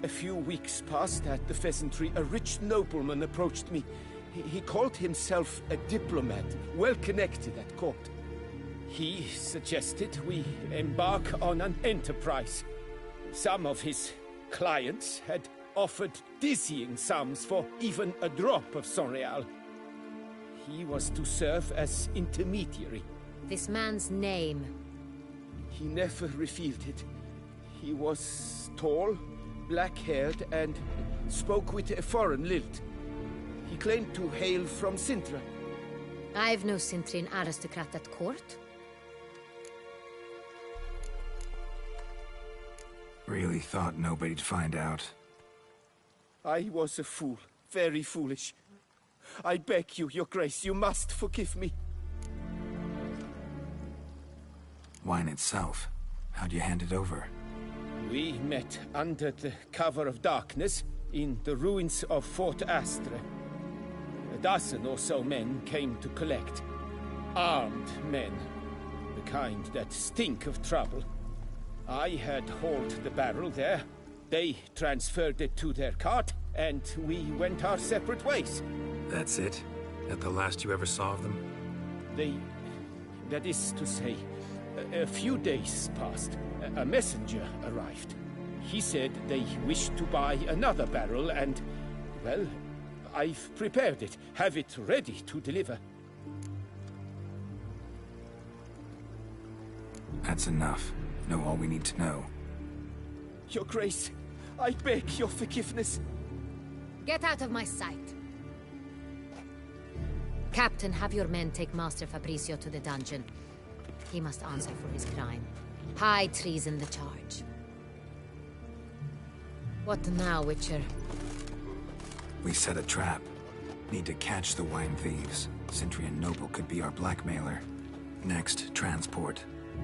A few weeks past at the pheasantry, a rich nobleman approached me. He called himself a diplomat, well connected at court. He suggested we embark on an enterprise. Some of his clients had offered dizzying sums for even a drop of Sonreal. He was to serve as intermediary. This man's name? He never revealed it. He was tall, black-haired, and spoke with a foreign lilt. He claimed to hail from Sintra. I've no Sintrian aristocrat at court. Really thought nobody'd find out. I was a fool, very foolish. I beg you, Your Grace, you must forgive me. Wine itself, how'd you hand it over? We met under the cover of darkness in the ruins of Fort Astre. A dozen or so men came to collect. Armed men. The kind that stink of trouble. I had hauled the barrel there. They transferred it to their cart, and we went our separate ways. That's it? That the last you ever saw of them? That is to say, a few days passed. A messenger arrived. He said they wished to buy another barrel and, well, I've prepared it. Have it ready to deliver. That's enough. Know all we need to know. Your Grace, I beg your forgiveness. Get out of my sight. Captain, have your men take Master Fabricio to the dungeon. He must answer for his crime. High treason the charge. What now, Witcher? We set a trap. Need to catch the wine thieves. Sentry and Noble could be our blackmailer. Next, transport.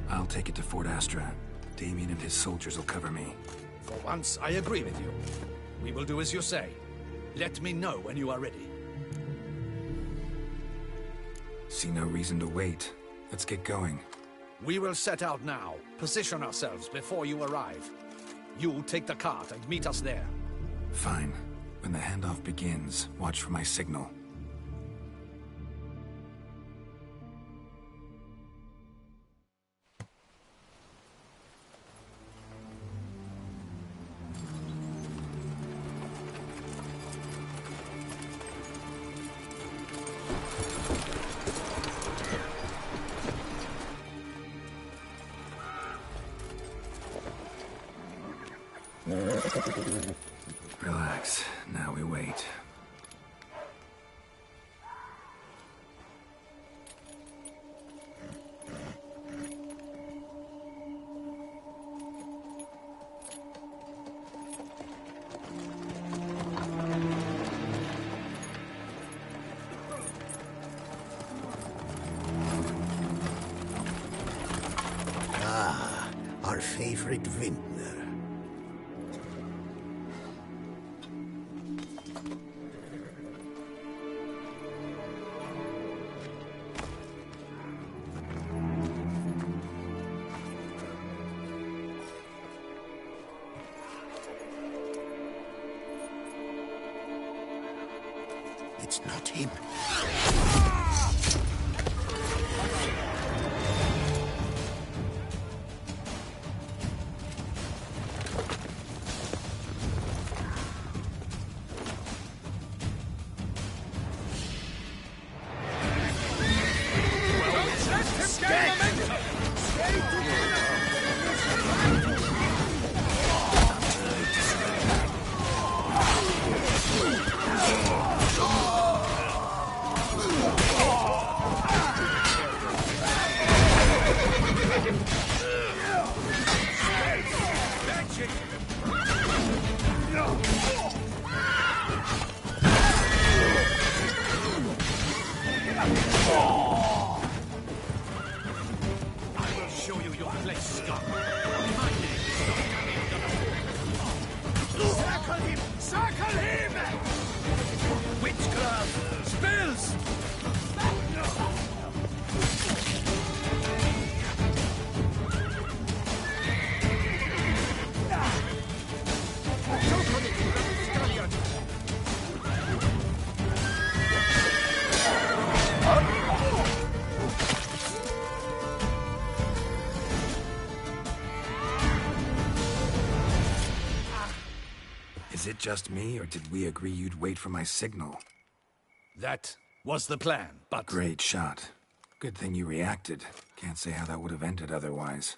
I'll take it to Fort Astra. Damien and his soldiers will cover me. For once, I agree with you. We will do as you say. Let me know when you are ready. See no reason to wait. Let's get going. We will set out now. Position ourselves before you arrive. You take the cart and meet us there. Fine. When the handoff begins, watch for my signal. Relax. Now we wait. Ah, our favorite vintner. It's not him. Is it just me, or did we agree you'd wait for my signal? That was the plan, but... Great shot. Good thing you reacted. Can't say how that would have ended otherwise.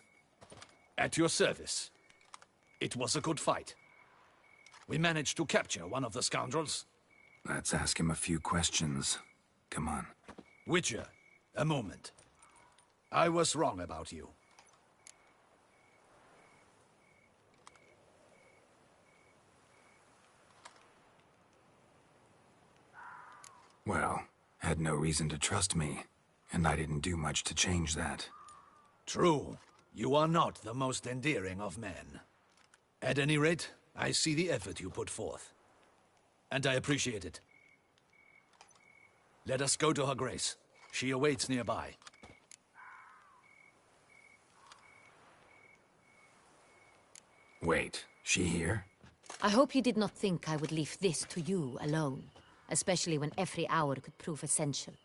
At your service. It was a good fight. We managed to capture one of the scoundrels. Let's ask him a few questions. Come on. Witcher, a moment. I was wrong about you. Well, had no reason to trust me, and I didn't do much to change that. True. You are not the most endearing of men. At any rate, I see the effort you put forth. And I appreciate it. Let us go to her grace. She awaits nearby. Wait, she here? I hope you did not think I would leave this to you alone, especially when every hour could prove essential.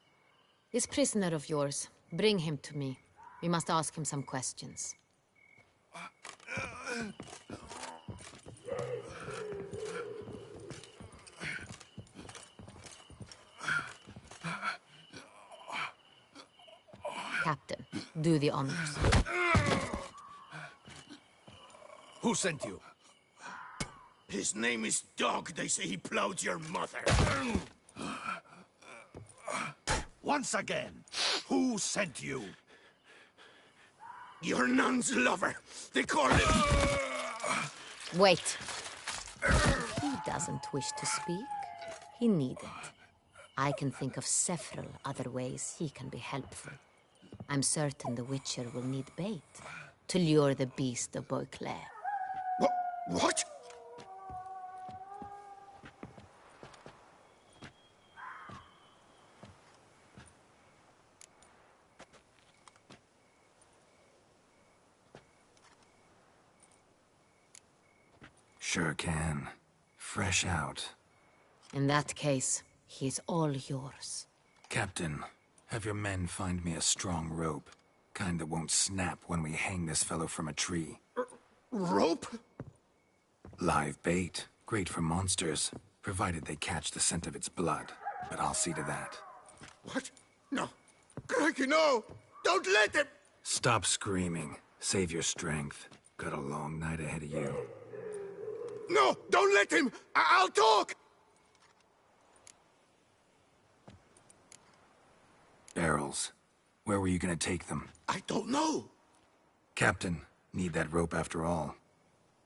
This prisoner of yours, bring him to me. We must ask him some questions. Captain, do the honors. Who sent you? His name is Dog. They say he plowed your mother. Once again, who sent you? Your nun's lover. They call him... Wait. If he doesn't wish to speak, he needn't. I can think of several other ways he can be helpful. I'm certain the Witcher will need bait to lure the beast of Beauclair. What? Sure can. Fresh out. In that case, he's all yours. Captain, have your men find me a strong rope. Kind that won't snap when we hang this fellow from a tree. Rope? Live bait. Great for monsters, provided they catch the scent of its blood. But I'll see to that. What? No. Crikey, no! Don't let him! Stop screaming. Save your strength. Got a long night ahead of you. No! Don't let him! I'll talk! Barrels. Where were you gonna take them? I don't know. Captain, need that rope after all.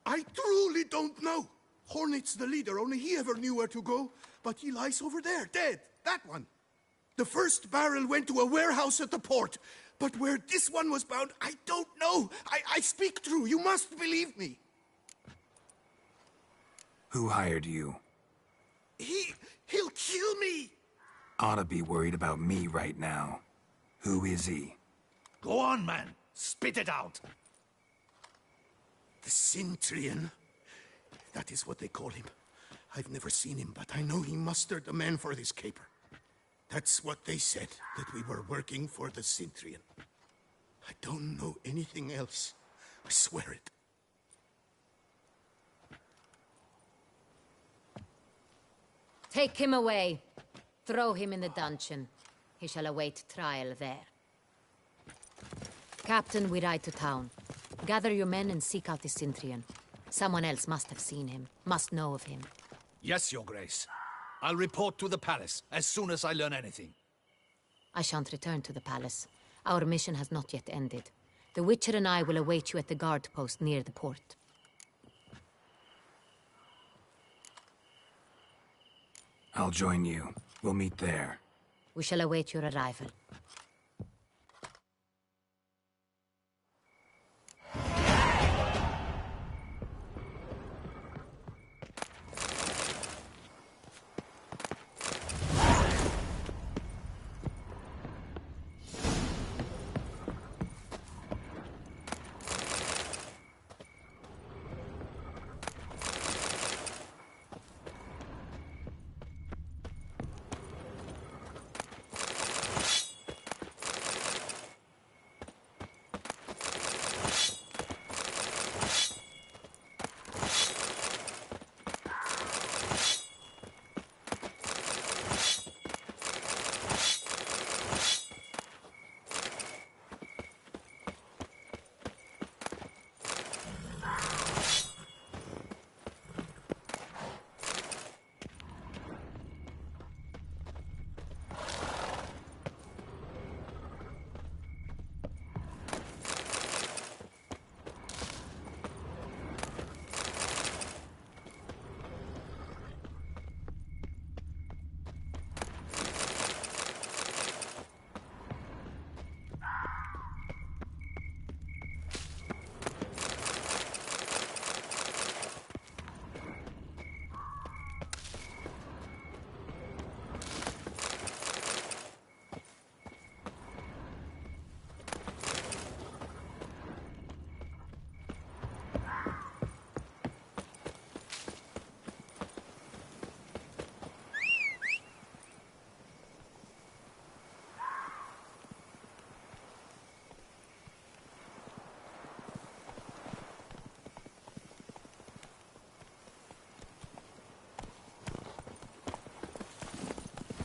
I truly don't know. Hornet's the leader, only he ever knew where to go. But he lies over there, dead. That one. The first barrel went to a warehouse at the port. But where this one was bound, I don't know. I speak true. You must believe me. Who hired you? He'll kill me. Ought to be worried about me right now. Who is he? Go on, man. Spit it out. The Cintrian. That is what they call him. I've never seen him, but I know he mustered the men for this caper. That's what they said, that we were working for the Cintrian. I don't know anything else. I swear it. Take him away. Throw him in the dungeon. He shall await trial there. Captain, we ride to town. Gather your men and seek out the Cintrian. Someone else must have seen him, must know of him. Yes, Your Grace. I'll report to the palace as soon as I learn anything. I shan't return to the palace. Our mission has not yet ended. The Witcher and I will await you at the guard post near the port. I'll join you. We'll meet there. We shall await your arrival.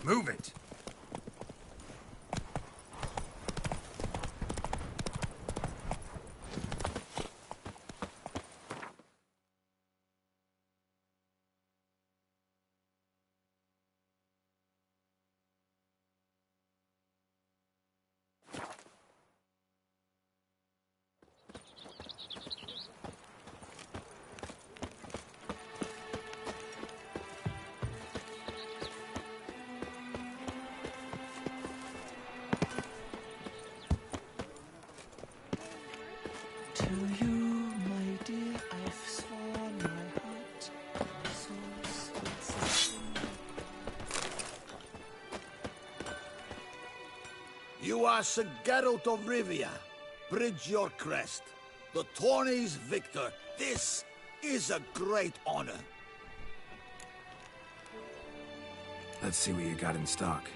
Move it! To you, my dear, I've sworn my heart, soul's consistent. You are Sir Geralt of Rivia. Bridge your crest. The Tawny's victor. This is a great honor. Let's see what you got in stock.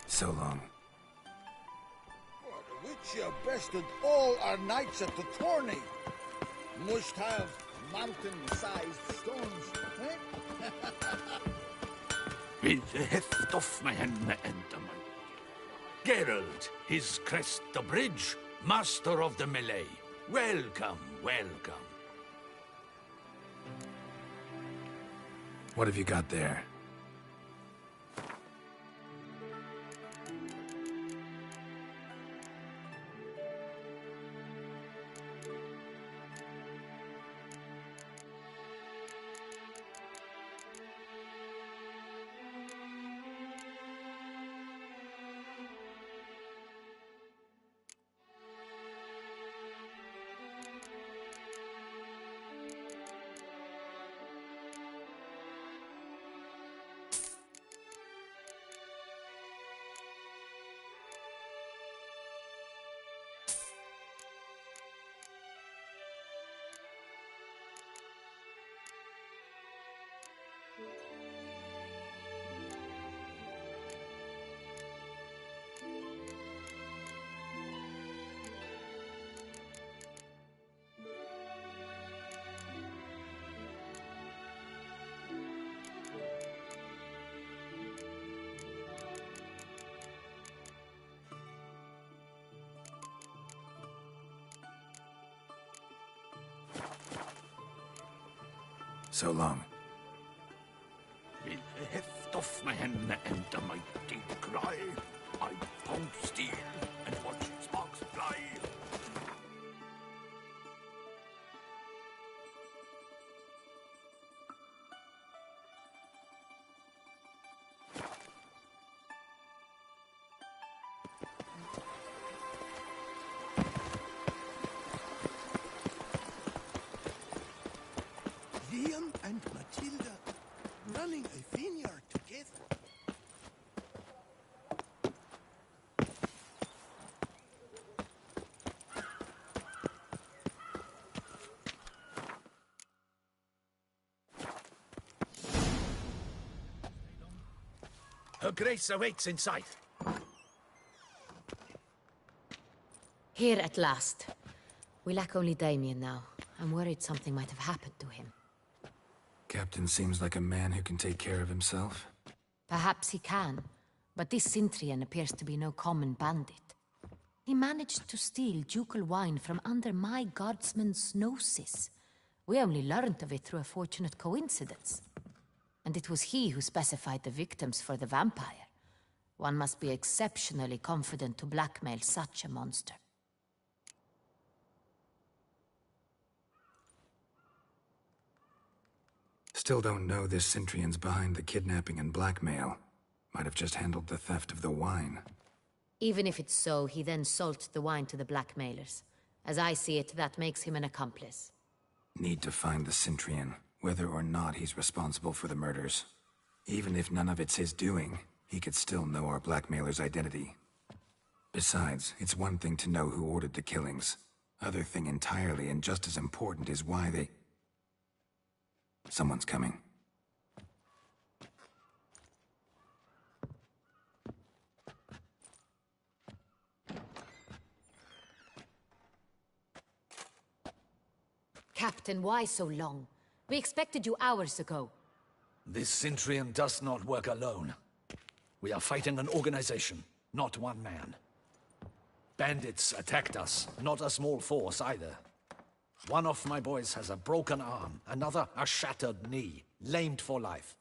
So long. The Witcher bested all our knights at the tourney. Must have mountain-sized stones, eh? With the heft of my hand and the might. Geralt, his crest the bridge, master of the melee. Welcome, welcome. What have you got there? So long. With the heft of my hand and the mighty cry, I found steel and watched sparks fly. Liam and Matilda running a vineyard together. Her Grace awaits inside. Here at last. We lack only Damien now. I'm worried something might have happened to him. Captain seems like a man who can take care of himself. Perhaps he can, but this Cintrian appears to be no common bandit. He managed to steal ducal wine from under my guardsman's noses. We only learned of it through a fortunate coincidence. And it was he who specified the victims for the vampire. One must be exceptionally confident to blackmail such a monster. Still don't know this Cintrian's behind the kidnapping and blackmail. Might have just handled the theft of the wine. Even if it's so, he then sold the wine to the blackmailers. As I see it, that makes him an accomplice. Need to find the Cintrian, whether or not he's responsible for the murders. Even if none of it's his doing, he could still know our blackmailer's identity. Besides, it's one thing to know who ordered the killings. Other thing entirely, and just as important, is why they... Someone's coming. Captain, why so long? We expected you hours ago. This Cintrian does not work alone. We are fighting an organization, not one man. Bandits attacked us, not a small force either. One of my boys has a broken arm, another a shattered knee, lamed for life.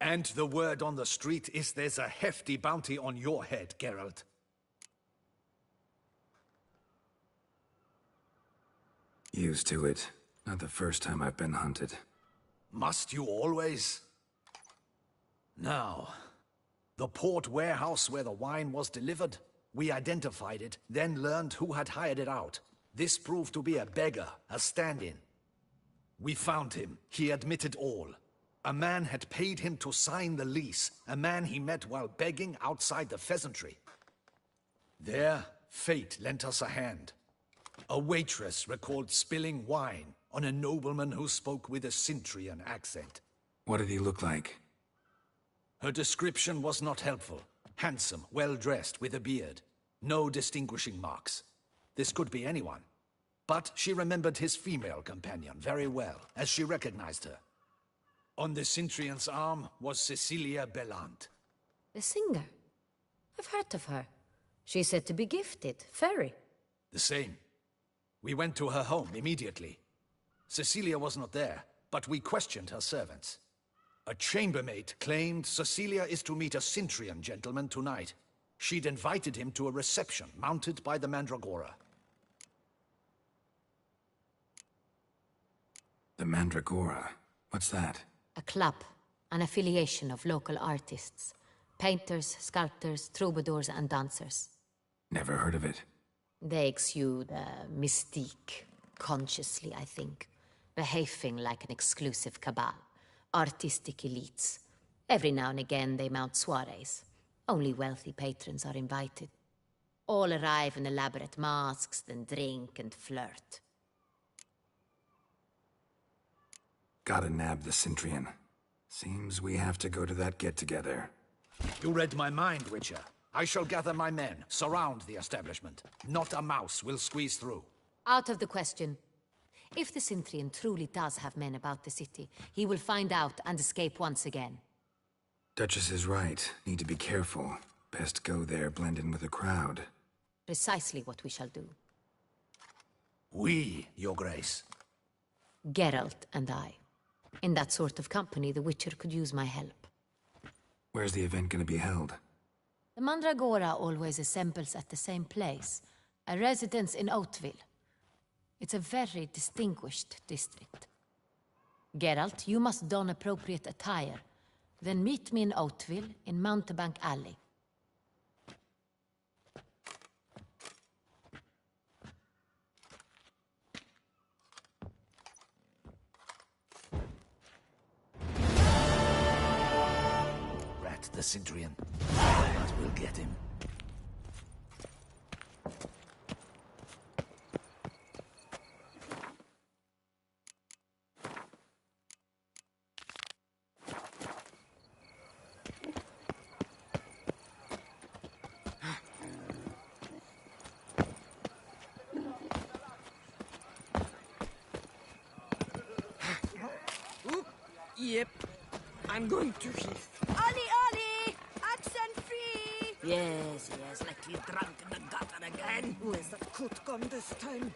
And the word on the street is there's a hefty bounty on your head, Geralt. Used to it. Not the first time I've been hunted. Must you always? Now, the port warehouse where the wine was delivered, we identified it, then learned who had hired it out. This proved to be a beggar, a stand-in. We found him. He admitted all. A man had paid him to sign the lease, a man he met while begging outside the pheasantry. There, fate lent us a hand. A waitress recalled spilling wine on a nobleman who spoke with a Cintrian accent. What did he look like? Her description was not helpful. Handsome, well-dressed, with a beard. No distinguishing marks. This could be anyone. But she remembered his female companion very well, as she recognized her. On the Cintrian's arm was Cecilia Bellant. The singer? I've heard of her. She's said to be gifted, fairy. The same. We went to her home immediately. Cecilia was not there, but we questioned her servants. A chambermaid claimed Cecilia is to meet a Cintrian gentleman tonight. She'd invited him to a reception mounted by the Mandragora. The Mandragora? What's that? A club, an affiliation of local artists. Painters, sculptors, troubadours and dancers. Never heard of it. They exude mystique, consciously, I think. Behaving like an exclusive cabal. Artistic elites. Every now and again they mount soirees. Only wealthy patrons are invited. All arrive in elaborate masks, then drink and flirt. Gotta nab the Cintrian. Seems we have to go to that get-together. You read my mind, Witcher. I shall gather my men, surround the establishment. Not a mouse will squeeze through. Out of the question. If the Cintrian truly does have men about the city, he will find out and escape once again. Duchess is right. Need to be careful. Best go there, blend in with the crowd. Precisely what we shall do. We, Your Grace. Geralt and I. In that sort of company, the Witcher could use my help. Where's the event gonna be held? The Mandragora always assembles at the same place, a residence in Oatville. It's a very distinguished district. Geralt, you must don appropriate attire. Then meet me in Oatville, in Mountebank Alley. Rat the Cintrian. But we'll get him. Yep, I'm going to Heath. Ollie! Accent free! Yes, like you drunk in the gutter again. Where's that coat gone this time?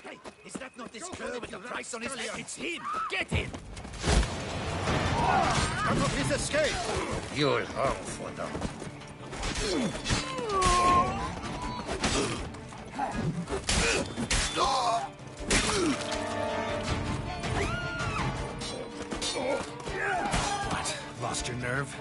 Hey, is that not this cur with the price on his head? It's him! Get him! Cut off his escape! You'll hang for them. What? Lost your nerve?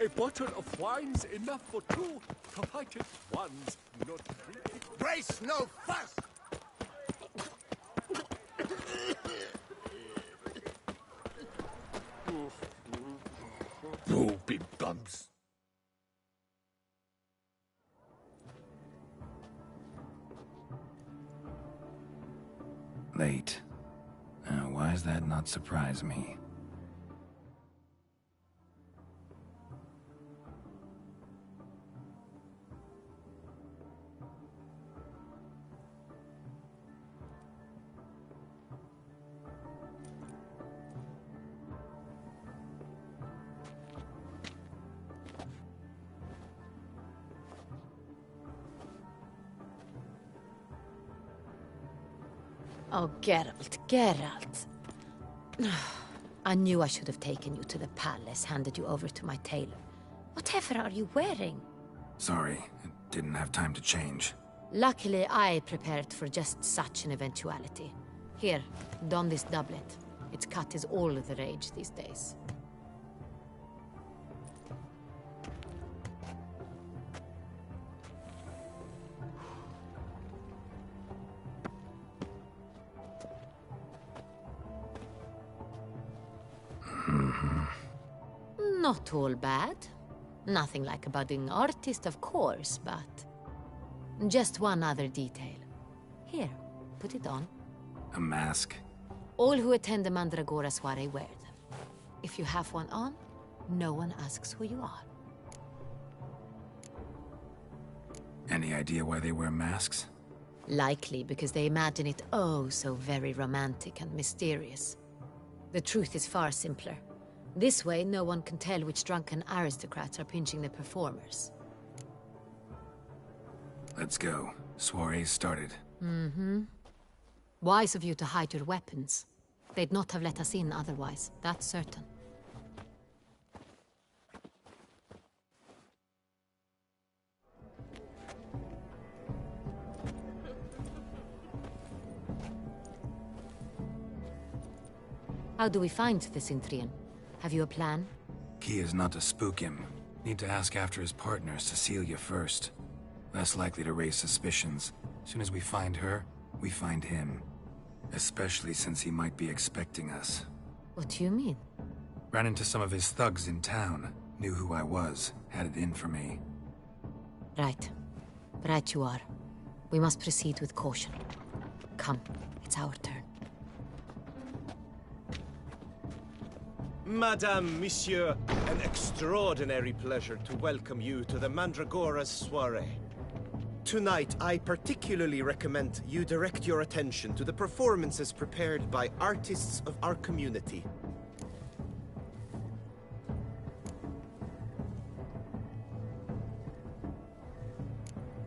A bottle of wine's enough for two, provided one's not drinking. Grace, no fuss! Booby bumps. Late. Why does that not surprise me? Oh, Geralt, Geralt. I knew I should have taken you to the palace, handed you over to my tailor. Whatever are you wearing? Sorry, I didn't have time to change. Luckily, I prepared for just such an eventuality. Here, don this doublet. Its cut is all the rage these days. Not all bad. Nothing like a budding artist, of course, but... just one other detail. Here, put it on. A mask? All who attend the Mandragora soiree wear them. If you have one on, no one asks who you are. Any idea why they wear masks? Likely because they imagine it oh so very romantic and mysterious. The truth is far simpler. This way, no one can tell which drunken aristocrats are pinching the performers. Let's go. Soiree's started. Mm-hmm. Wise of you to hide your weapons. They'd not have let us in otherwise, that's certain. How do we find the Cintrian? Have you a plan? Key is not to spook him. Need to ask after his partner, Cecilia, first. Less likely to raise suspicions. Soon as we find her, we find him. Especially since he might be expecting us. What do you mean? Ran into some of his thugs in town. Knew who I was. Had it in for me. Right. Right you are. We must proceed with caution. Come, it's our turn. Madame, Monsieur, an extraordinary pleasure to welcome you to the Mandragora's soiree. Tonight, I particularly recommend you direct your attention to the performances prepared by artists of our community.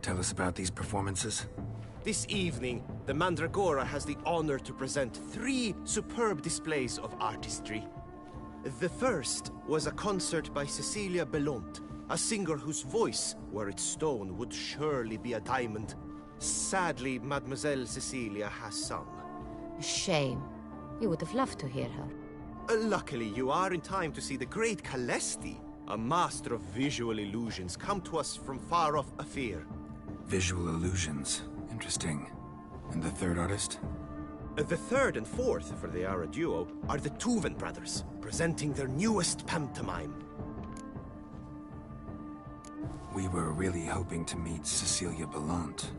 Tell us about these performances. This evening, the Mandragora has the honor to present 3 superb displays of artistry. The first was a concert by Cecilia Belont, a singer whose voice, were it stone, would surely be a diamond. Sadly, Mademoiselle Cecilia has sung. Shame. You would have loved to hear her. Luckily, you are in time to see the great Calesti, a master of visual illusions, come to us from far off Afir. Visual illusions. Interesting. And the third artist? The third and fourth, for they are a duo, are the Tuven brothers, presenting their newest pantomime. We were really hoping to meet Cecilia Belont.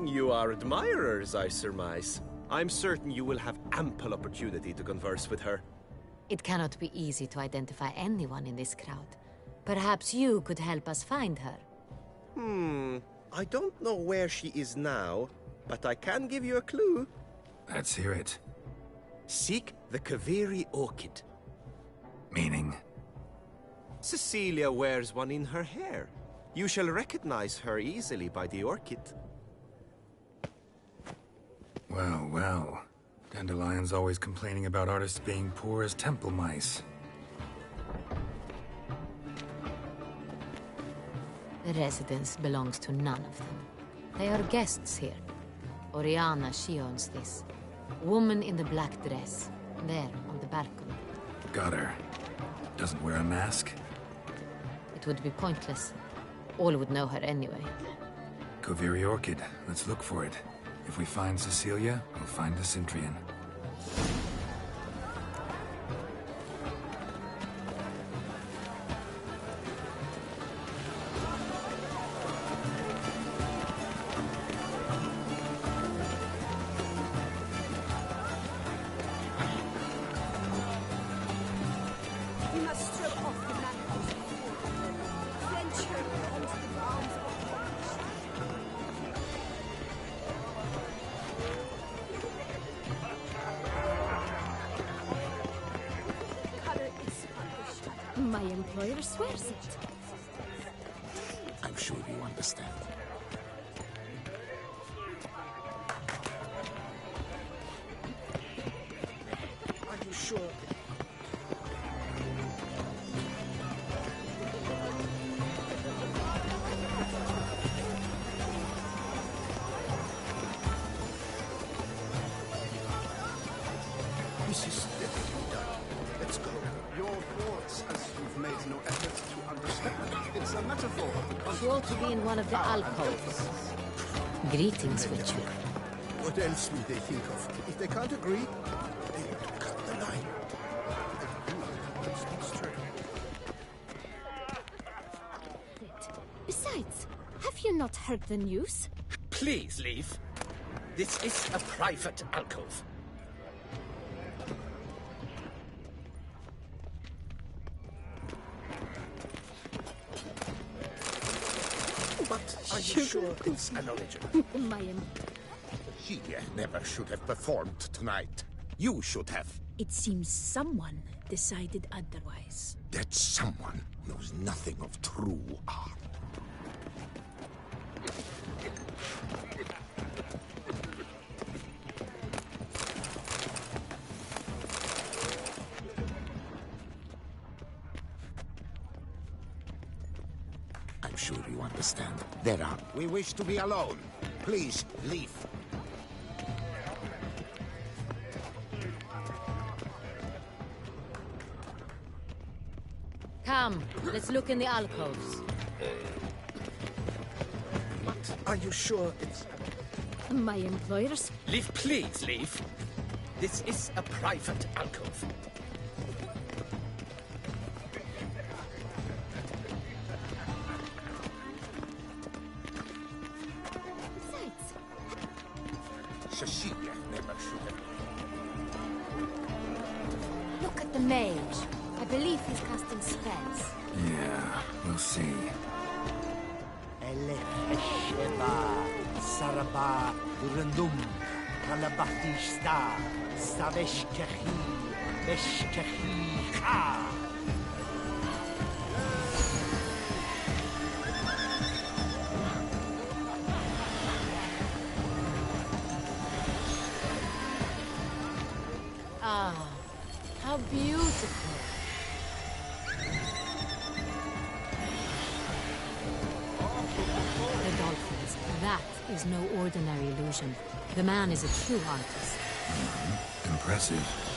You are admirers, I surmise. I'm certain you will have ample opportunity to converse with her. It cannot be easy to identify anyone in this crowd. Perhaps you could help us find her. I don't know where she is now, but I can give you a clue. Let's hear it. Seek the Kaveri orchid. Meaning? Cecilia wears one in her hair. You shall recognize her easily by the orchid. Well, well. Dandelion's always complaining about artists being poor as temple mice. The residence belongs to none of them. They are guests here. Oriana, she owns this. Woman in the black dress. There, on the balcony. Got her. Doesn't wear a mask? it would be pointless. All would know her anyway. Koviri Orchid. Let's look for it. If we find Cecilia, we'll find the Cintrian. We must strip off the manacles venture onto the grounds of My employer swears it. I'm sure you understand. Are you sure? This is definitely done. Let's go. Your thoughts, as you've made no effort to understand. It's a metaphor. Sure to be in one of the alcoves. Greetings, Witcher. What else will they think of? If they can't agree, they will cut the line. That's true. Besides, have you not heard the news? Please leave. This is a private alcove. But are you sure it's an original? She never should have performed tonight. You should have. It seems someone decided otherwise. That someone knows nothing of true art. I'm sure you understand. There are. We wish to be alone. Please, leave. Come, let's look in the alcoves. Are you sure it's... My employers? Leave, please leave. This is a private alcove. Cecilia never should have. Look at the mage. I believe he's casting spells. Yeah, we'll see. Elefesheba, Saraba, Urundum, Kalabahtishta, Saveshkehi, Beshkehi Ka. Ah, how beautiful. The dolphins. That is no ordinary illusion. The man is a true artist. Impressive.